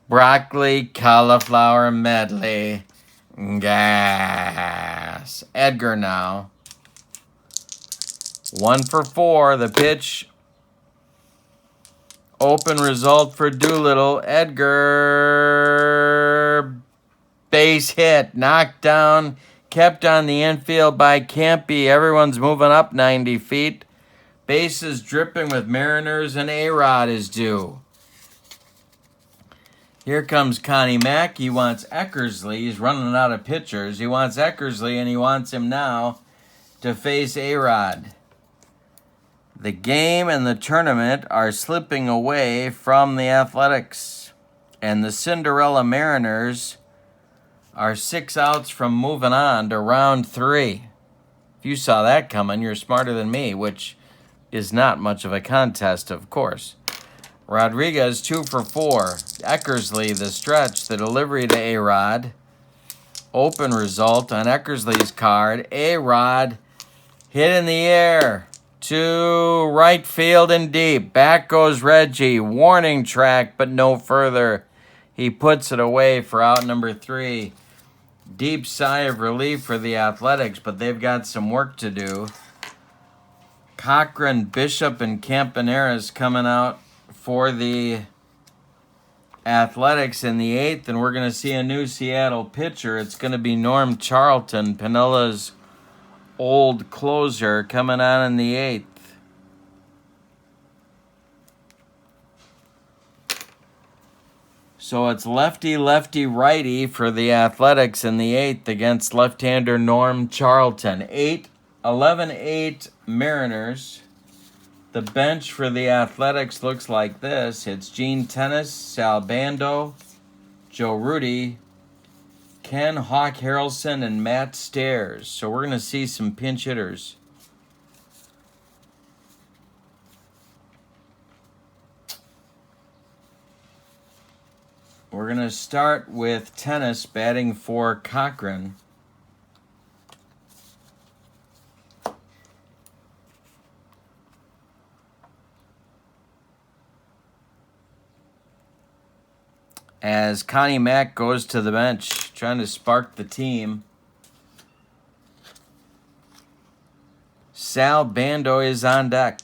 broccoli cauliflower medley. Gas. Edgar now. 1 for 4. The pitch. Open result for Doolittle. Edgar. Base hit. Knocked down. Kept on the infield by Campy. Everyone's moving up 90 feet. Bases dripping with Mariners, and A-Rod is due. Here comes Connie Mack. He wants Eckersley. He's running out of pitchers. He wants Eckersley, and he wants him now to face A-Rod. The game and the tournament are slipping away from the Athletics. And the Cinderella Mariners are 6 outs from moving on to round 3. If you saw that coming, you're smarter than me, which is not much of a contest, of course. Rodriguez, 2 for 4. Eckersley, the stretch, the delivery to A-Rod. Open result on Eckersley's card. A-Rod hit in the air to right field and deep. Back goes Reggie. Warning track, but no further. He puts it away for out number 3. Deep sigh of relief for the Athletics, but they've got some work to do. Cochran, Bishop, and Campaneris coming out for the Athletics in the 8th, and we're going to see a new Seattle pitcher. It's going to be Norm Charlton, Pinilla's old closer, coming on in the 8th. So it's lefty, lefty, righty for the Athletics in the 8th against left-hander Norm Charlton. 11-8 Mariners. The bench for the Athletics looks like this. It's Gene Tennis, Sal Bando, Joe Rudy, Ken Hawk Harrelson, and Matt Stairs. So we're going to see some pinch hitters. We're going to start with Tennis batting for Cochran. As Connie Mack goes to the bench, trying to spark the team. Sal Bando is on deck.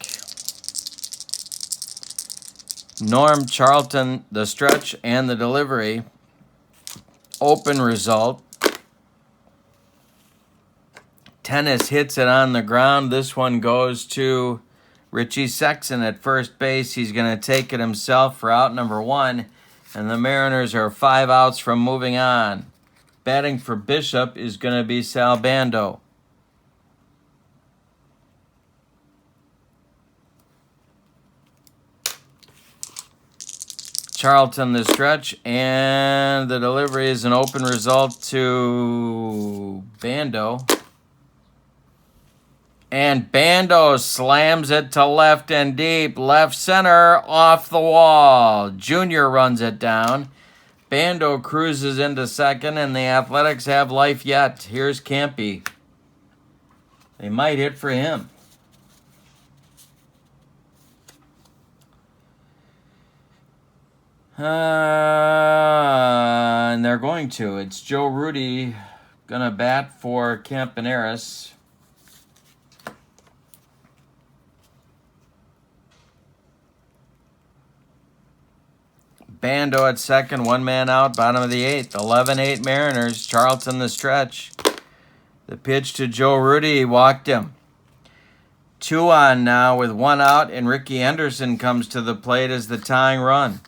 Norm Charlton, the stretch and the delivery. Open result. Tennis hits it on the ground. This one goes to Richie Sexton at first base. He's going to take it himself for out number 1. And the Mariners are 5 outs from moving on. Batting for Bishop is going to be Sal Bando. Charlton the stretch, and the delivery is an open result to Bando. And Bando slams it to left and deep. Left center, off the wall. Junior runs it down. Bando cruises into second, and the Athletics have life yet. Here's Campy. They might hit for him. And they're going to. It's Joe Rudy going to bat for Campaneris. Bando at second, 1 man out, bottom of the 8th. 11-8 Mariners. Charlton the stretch. The pitch to Joe Rudy, he walked him. 2 on now with 1 out, and Ricky Henderson comes to the plate as the tying run.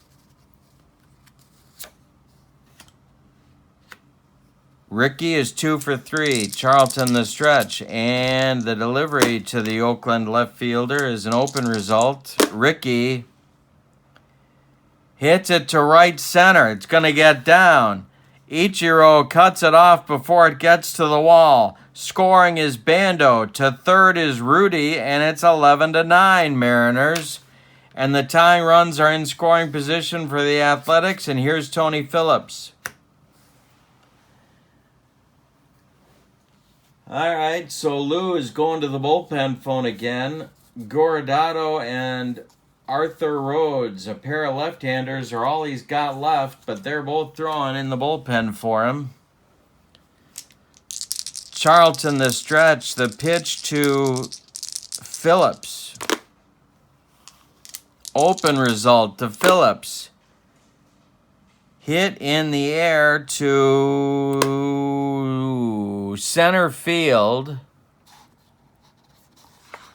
Ricky is 2 for 3. Charlton the stretch, and the delivery to the Oakland left fielder is an open result. Ricky hits it to right center. It's going to get down. Ichiro cuts it off before it gets to the wall. Scoring is Bando. To third is Rudy, and it's 11-9 Mariners. And the tying runs are in scoring position for the Athletics, and here's Tony Phillips. All right, so Lou is going to the bullpen phone again. Gorodado and Arthur Rhodes, a pair of left-handers, are all he's got left, but they're both throwing in the bullpen for him. Charlton, the stretch, the pitch to Phillips. Open result to Phillips. Hit in the air to center field.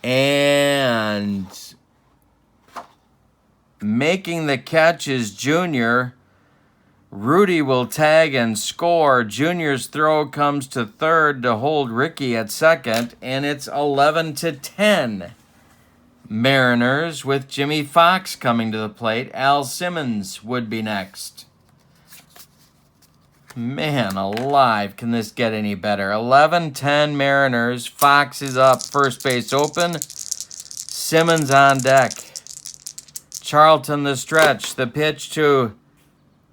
And making the catch is Junior. Rudy will tag and score. Junior's throw comes to third to hold Ricky at second, and it's 11-10. Mariners with Jimmy Fox coming to the plate. Al Simmons would be next. Man alive, can this get any better? 11-10 Mariners. Fox is up, first base open. Simmons on deck. Charlton the stretch. The pitch to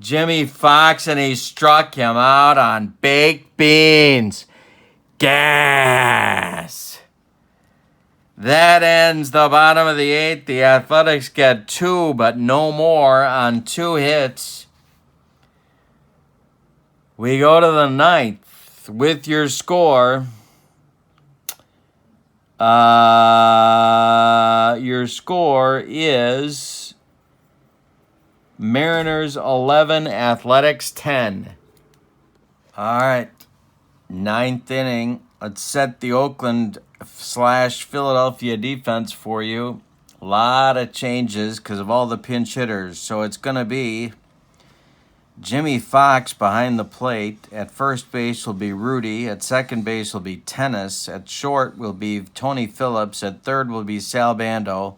Jimmy Fox, and he struck him out on baked beans. Gas. That ends the bottom of the eighth. The Athletics get 2, but no more on 2 hits. We go to the ninth with your score. Your score is Mariners 11, Athletics 10. All right, ninth inning. Let's set the Oakland/Philadelphia defense for you. A lot of changes because of all the pinch hitters. So it's going to be Jimmy Fox behind the plate. At first base will be Rudy. At second base will be Tennis. At short will be Tony Phillips. At third will be Sal Bando.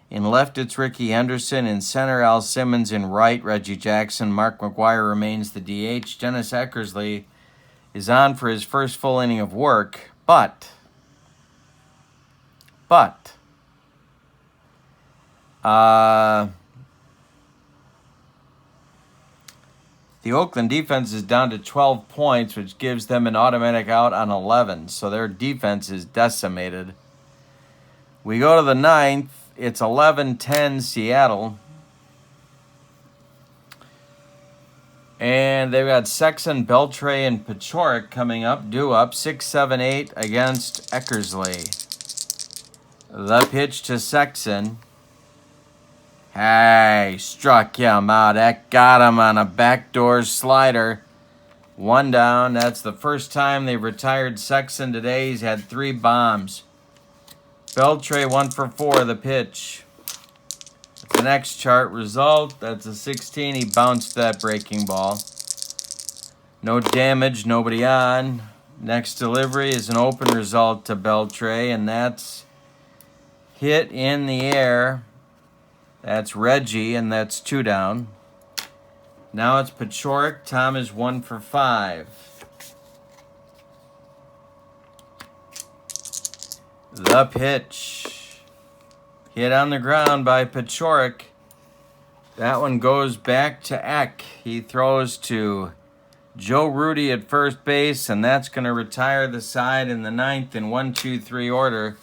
In left, it's Ricky Henderson. In center, Al Simmons. In right, Reggie Jackson. Mark McGuire remains the DH. Dennis Eckersley is on for his first full inning of work. But the Oakland defense is down to 12 points, which gives them an automatic out on 11. So their defense is decimated. We go to the ninth. It's 11-10 Seattle. And they've got Sexton, Beltre, and Pachorik coming up, due up 6-7-8 against Eckersley. The pitch to Sexton. Hey, struck him out. That got him on a backdoor slider. 1 down. That's the first time they've retired Sexton today. He's had 3 bombs. Beltre 1 for 4, the pitch. The next chart result, that's a 16. He bounced that breaking ball. No damage, nobody on. Next delivery is an open result to Beltre, and that's hit in the air. That's Reggie, and that's 2 down. Now it's Pachorik. Tom is 1 for 5. The pitch. Hit on the ground by Pachorik. That one goes back to Eck. He throws to Joe Rudy at first base, and that's going to retire the side in the ninth in 1-2-3 order.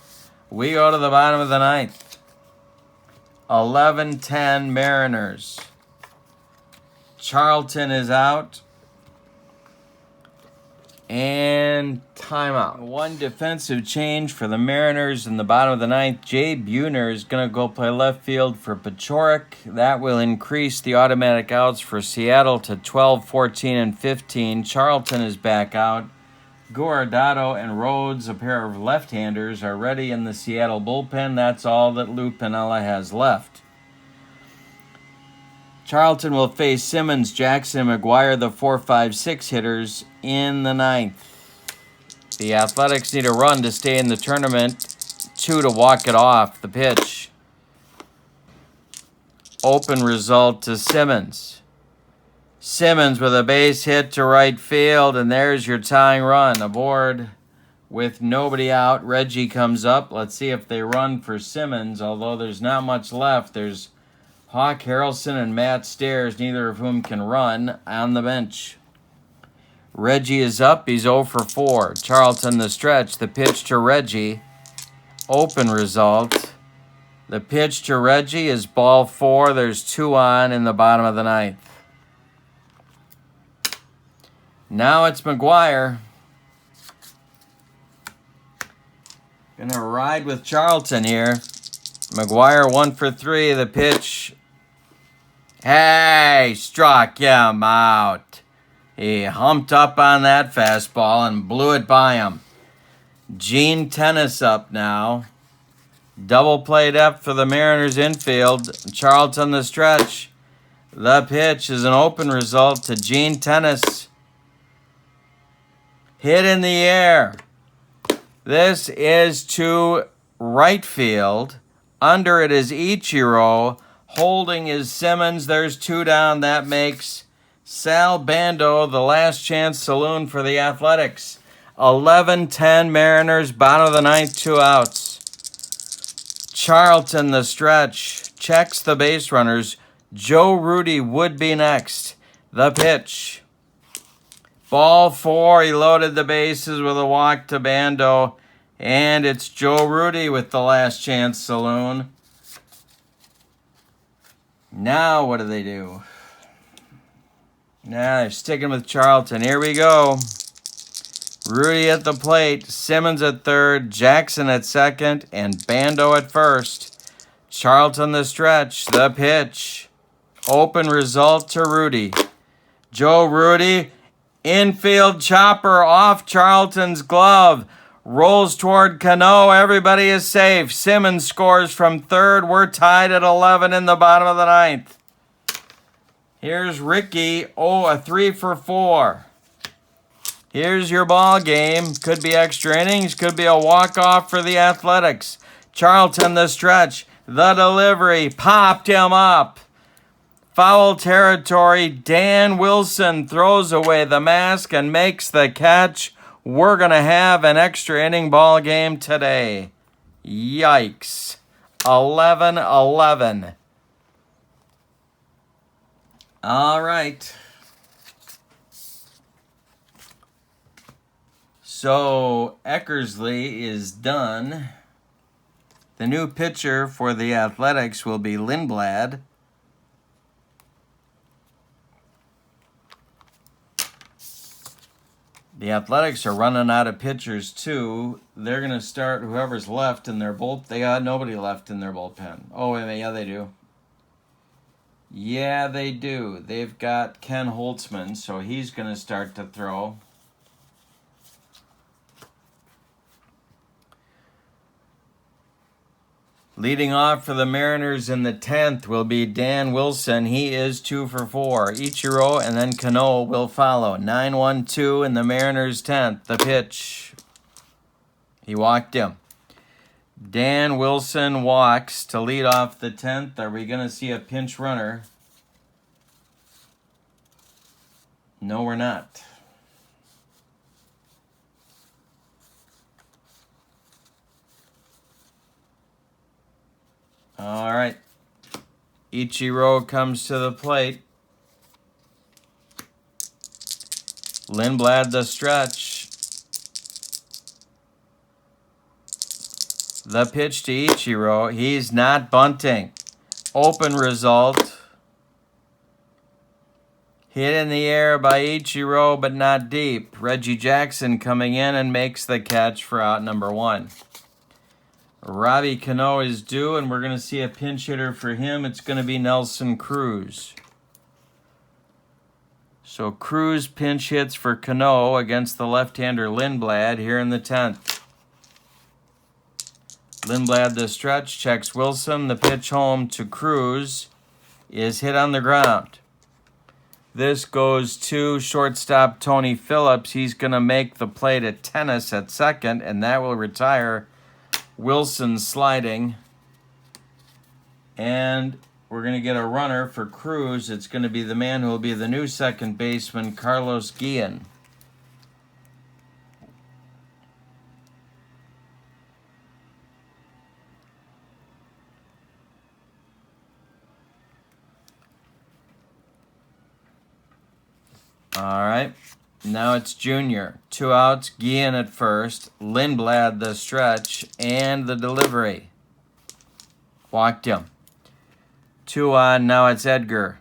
We go to the bottom of the ninth. 11-10 Mariners. Charlton is out. And timeout. 1 defensive change for the Mariners in the bottom of the ninth. Jay Buhner is going to go play left field for Pachorik. That will increase the automatic outs for Seattle to 12, 14, and 15. Charlton is back out. Gorodado and Rhodes, a pair of left-handers, are ready in the Seattle bullpen. That's all that Lou Piniella has left. Charlton will face Simmons, Jackson, McGuire, the 4-5-6 hitters in the ninth. The Athletics need a run to stay in the tournament, 2 to walk it off. The pitch. Open result to Simmons. Simmons with a base hit to right field, and there's your tying run. Aboard with nobody out. Reggie comes up. Let's see if they run for Simmons, although there's not much left. There's Hawk Harrelson and Matt Stairs, neither of whom can run, on the bench. Reggie is up. He's 0 for 4. Charlton the stretch. The pitch to Reggie. Open result. The pitch to Reggie is ball 4. There's 2 on in the bottom of the ninth. Now it's McGuire. Gonna ride with Charlton here. McGuire 1 for 3. The pitch. Hey, struck him out. He humped up on that fastball and blew it by him. Gene Tennis up now. Double play depth for the Mariners infield. Charlton the stretch. The pitch is an open result to Gene Tennis. Hit in the air. This is to right field. Under it is Ichiro. Holding is Simmons. There's 2 down. That makes Sal Bando the last chance saloon for the Athletics. 11-10 Mariners. Bottom of the ninth. 2 outs. Charlton the stretch. Checks the base runners. Joe Rudy would be next. The pitch. Ball 4. He loaded the bases with a walk to Bando. And it's Joe Rudy with the last chance saloon. Now what do they do? Now they're sticking with Charlton. Here we go. Rudy at the plate. Simmons at third. Jackson at second. And Bando at first. Charlton the stretch. The pitch. Open result to Rudy. Joe Rudy. Infield chopper off Charlton's glove. Rolls toward Cano. Everybody is safe. Simmons scores from third. We're tied at 11 in the bottom of the ninth. Here's Ricky. Oh, a 3 for 4. Here's your ball game. Could be extra innings. Could be a walk-off for the Athletics. Charlton the stretch. The delivery. Popped him up. Foul territory. Dan Wilson throws away the mask and makes the catch. We're going to have an extra inning ball game today. Yikes. 11-11. All right. So Eckersley is done. The new pitcher for the Athletics will be Lindblad. The Athletics are running out of pitchers, too. They're going to start whoever's left in their bullpen. They got nobody left in their bullpen. Oh, wait a minute. Yeah, they do. Yeah, they do. They've got Ken Holtzman, so he's going to start to throw. Leading off for the Mariners in the 10th will be Dan Wilson. He is 2 for 4. Ichiro and then Cano will follow. 9-1-2 in the Mariners' 10th. The pitch. He walked him. Dan Wilson walks to lead off the 10th. Are we going to see a pinch runner? No, we're not. All right. Ichiro comes to the plate. Lindblad the stretch. The pitch to Ichiro. He's not bunting. Open result. Hit in the air by Ichiro, but not deep. Reggie Jackson coming in and makes the catch for out number 1. Robbie Cano is due, and we're going to see a pinch hitter for him. It's going to be Nelson Cruz. So Cruz pinch hits for Cano against the left-hander Lindblad here in the 10th. Lindblad the stretch, checks Wilson. The pitch home to Cruz is hit on the ground. This goes to shortstop Tony Phillips. He's going to make the play to Tennis at second, and that will retire Wilson sliding. And we're going to get a runner for Cruz. It's going to be the man who will be the new second baseman, Carlos Guillen. All right. Now it's Junior. 2 outs. Guillen at first. Lindblad the stretch and the delivery. Walked him. 2 on. Now it's Edgar.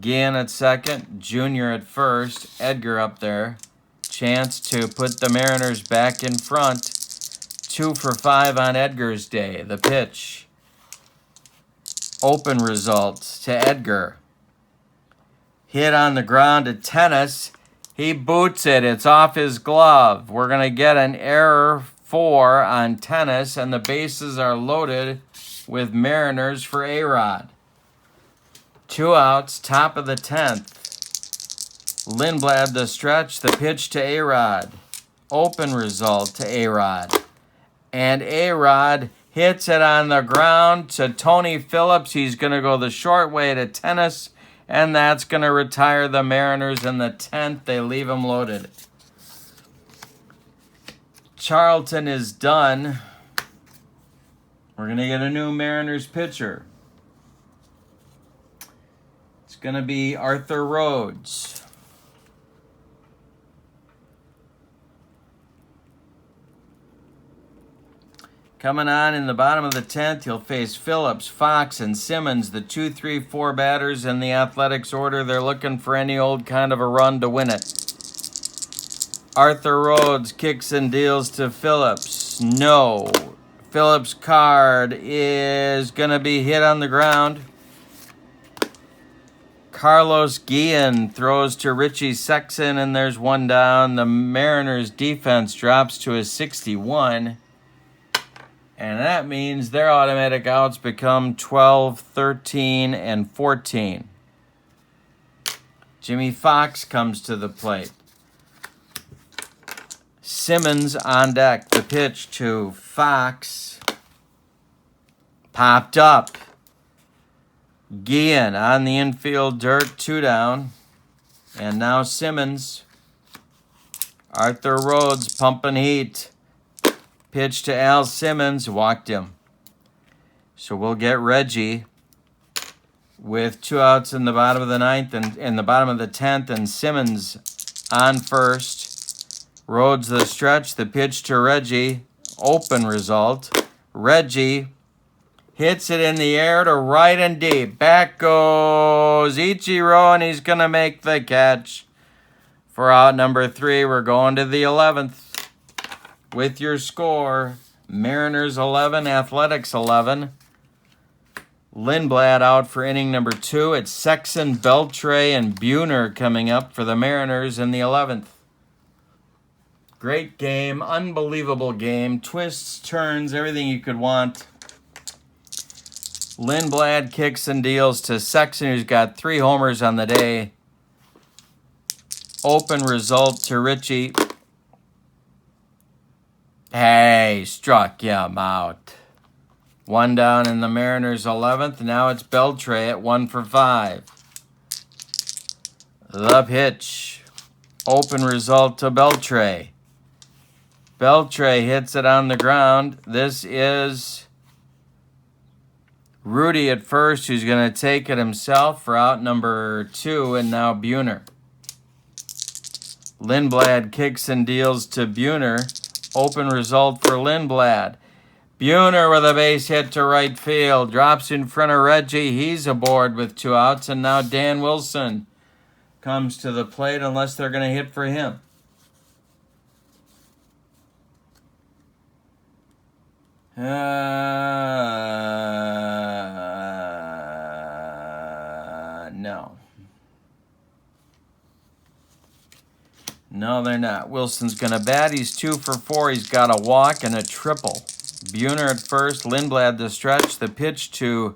Guillen at second. Junior at first. Edgar up there. Chance to put the Mariners back in front. 2 for 5 on Edgar's day. The pitch. Open result to Edgar. Hit on the ground to Tennis. He boots it. It's off his glove. We're going to get an error 4 on Tennis, and the bases are loaded with Mariners for A-Rod. 2 outs, top of the 10th. Lindblad the stretch, the pitch to A-Rod. Open result to A-Rod. And A-Rod hits it on the ground to Tony Phillips. He's going to go the short way to Tennis, and that's going to retire the Mariners in the 10th. They leave them loaded. Charlton is done. We're going to get a new Mariners pitcher. It's going to be Arthur Rhodes. Coming on in the bottom of the 10th, he'll face Phillips, Fox, and Simmons, the 2, 3, 4 batters in the Athletics order. They're looking for any old kind of a run to win it. Arthur Rhodes kicks and deals to Phillips. No. Phillips' card is going to be hit on the ground. Carlos Guillen throws to Richie Sexson, and there's 1 down. The Mariners' defense drops to a 61. And that means their automatic outs become 12, 13, and 14. Jimmy Fox comes to the plate. Simmons on deck. The pitch to Fox. Popped up. Guillen on the infield dirt, 2 down. And now Simmons. Arthur Rhodes pumping heat. Pitch to Al Simmons, walked him. So we'll get Reggie with 2 outs in the bottom of the 9th and in the bottom of the 10th, and Simmons on first. Rhodes the stretch, the pitch to Reggie, open result. Reggie hits it in the air to right and deep. Back goes Ichiro, and he's going to make the catch. For out number 3, we're going to the 11th. With your score, Mariners 11, Athletics 11. Lindblad out for inning number 2. It's Sexson, Beltre, and Buhner coming up for the Mariners in the 11th. Great game, unbelievable game. Twists, turns, everything you could want. Lindblad kicks and deals to Sexson, who's got 3 homers on the day. Open result to Richie. Hey, struck him out. 1 down in the Mariners' 11th. Now it's Beltre at 1 for 5. The pitch. Open result to Beltre. Beltre hits it on the ground. This is Rudy at first, who's going to take it himself for out number 2, and now Buhner. Lindblad kicks and deals to Buhner. Open result for Lindblad. Buhner with a base hit to right field. Drops in front of Reggie. He's aboard with 2 outs. And now Dan Wilson comes to the plate unless they're going to hit for him. No. No, they're not. Wilson's going to bat. He's 2 for 4. He's got a walk and a triple. Buhner at first. Lindblad the stretch. The pitch to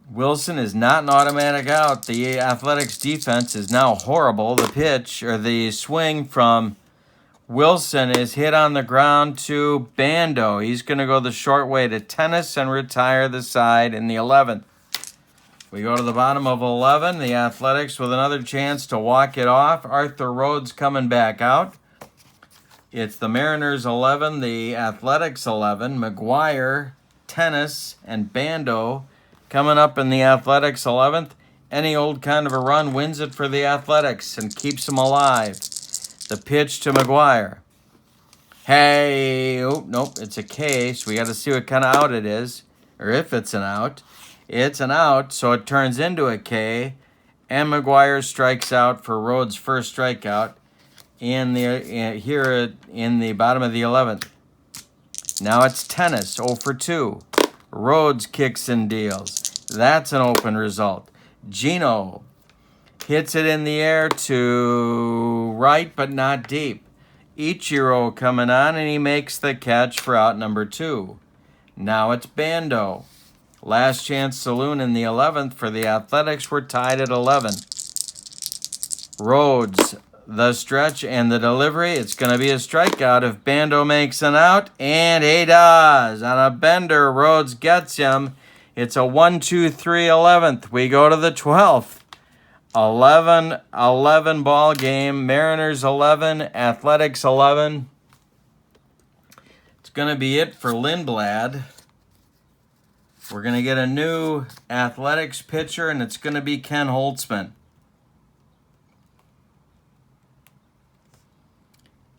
Wilson is not an automatic out. The Athletics defense is now horrible. The pitch, or the swing from Wilson, is hit on the ground to Bando. He's going to go the short way to Tennis and retire the side in the 11th. We go to the bottom of 11. The Athletics with another chance to walk it off. Arthur Rhodes coming back out. It's the Mariners 11, the Athletics 11. McGuire, Tennis, and Bando coming up in the Athletics 11th. any old kind of a run wins it for the Athletics and keeps them alive. The pitch to McGuire. Hey, oh, nope, it's a K, so we got to see what kind of out it is, or if it's an out. It's an out, so it turns into a K, and McGuire strikes out for Rhodes' first strikeout here in the bottom of the 11th. Now it's tennis, 0 for 2. Rhodes kicks and deals. That's an open result. Gino hits it in the air to right, but not deep. Ichiro coming on, and he makes the catch for out number 2. Now it's Bando. Last chance saloon in the 11th for the Athletics. We're tied at 11. Rhodes, the stretch and the delivery. It's going to be a strikeout if Bando makes an out, and he does. On a bender, Rhodes gets him. It's a 1-2-3 11th. We go to the 12th. 11 ball game. Mariners 11, Athletics 11. It's going to be it for Lindblad. We're going to get a new Athletics pitcher, and it's going to be Ken Holtzman.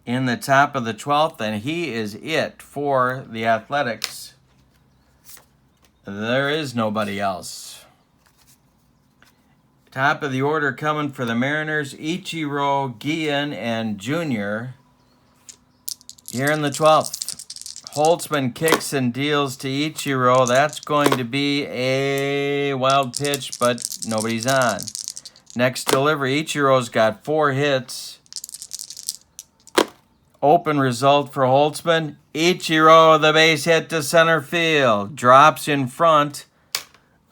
In the top of the 12th, and he is it for the Athletics. There is nobody else. Top of the order coming for the Mariners, Ichiro, Guillen, and Junior. Here in the 12th, Holtzman kicks and deals to Ichiro. That's going to be a wild pitch, but nobody's on. Next delivery, Ichiro's got 4 hits. Open result for Holtzman. Ichiro, the base hit to center field. Drops in front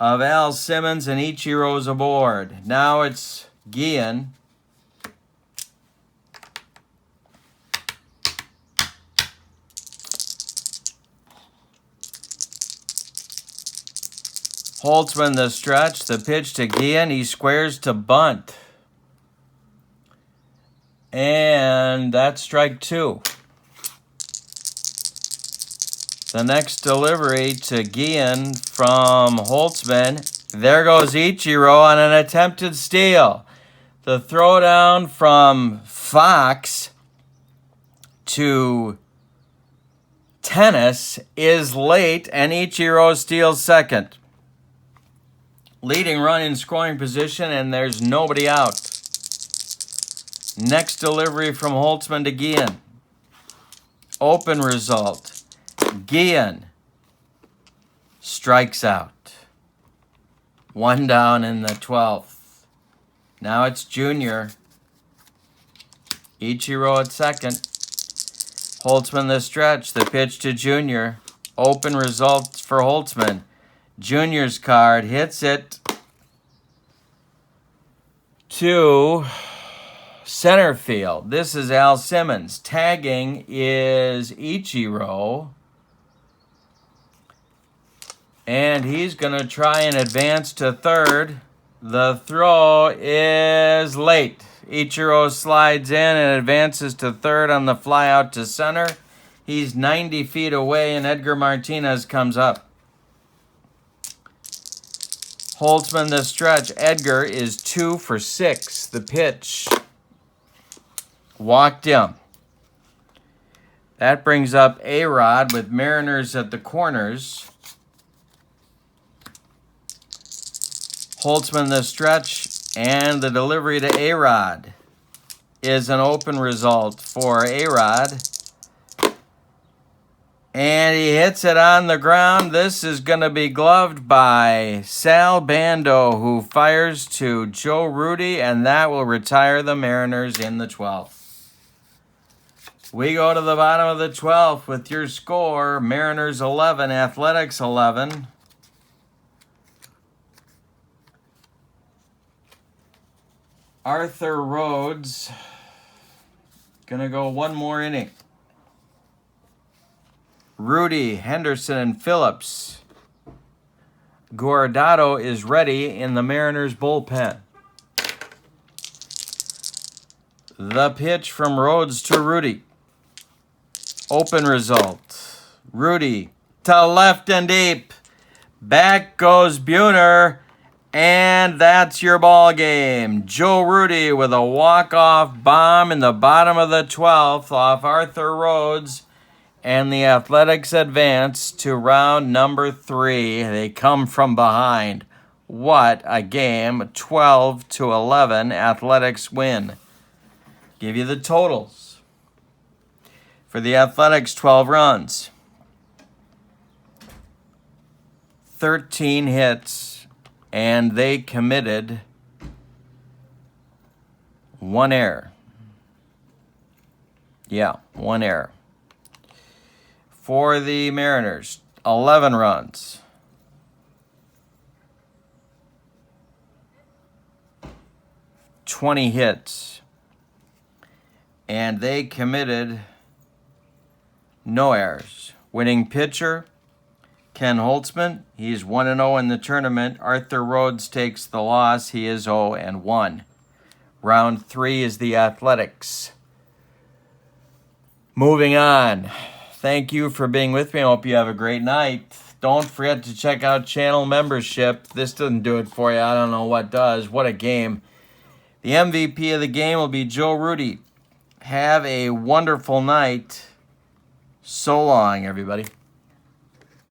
of Al Simmons, and Ichiro's aboard. Now it's Guillen. Holtzman the stretch, the pitch to Guillen. He squares to bunt. And that's strike 2. The next delivery to Guillen from Holtzman. There goes Ichiro on an attempted steal. The throwdown from Fox to Tennis is late, and Ichiro steals second. Leading run in scoring position, and there's nobody out. Next delivery from Holtzman to Guillen. Open result. Guillen strikes out. 1 down in the 12th. Now it's Junior. Ichiro at second. Holtzman the stretch. The pitch to Junior. Open result for Holtzman. Junior's card hits it to center field. This is Al Simmons. Tagging is Ichiro. And he's going to try and advance to third. The throw is late. Ichiro slides in and advances to third on the fly out to center. He's 90 feet away, and Edgar Martinez comes up. Holtzman the stretch. Edgar is 2 for 6. The pitch walked him. That brings up A-Rod with Mariners at the corners. Holtzman the stretch, and the delivery to A-Rod is an open result for A-Rod. And he hits it on the ground. This is going to be gloved by Sal Bando, who fires to Joe Rudy, and that will retire the Mariners in the 12th. We go to the bottom of the 12th with your score, Mariners 11, Athletics 11. Arthur Rhodes gonna go 1 more inning. Rudy, Henderson, and Phillips. Guardado is ready in the Mariners bullpen. The pitch from Rhodes to Rudy. Open result. Rudy to left and deep. Back goes Buhner. And that's your ball game. Joe Rudy with a walk-off bomb in the bottom of the 12th off Arthur Rhodes. And the Athletics advance to round number 3. They come from behind. What a game. 12-11. Athletics win. Give you the totals. For the Athletics, 12 runs. 13 hits. And they committed 1 error. Yeah, 1 error. For the Mariners, 11 runs. 20 hits. And they committed no errors. Winning pitcher, Ken Holtzman, he's 1-0 in the tournament. Arthur Rhodes takes the loss. He is 0-1. Round 3 is the Athletics. Moving on. Thank you for being with me. I hope you have a great night. Don't forget to check out channel membership. This doesn't do it for you. I don't know what does. What a game. The MVP of the game will be Joe Rudy. Have a wonderful night. So long, everybody.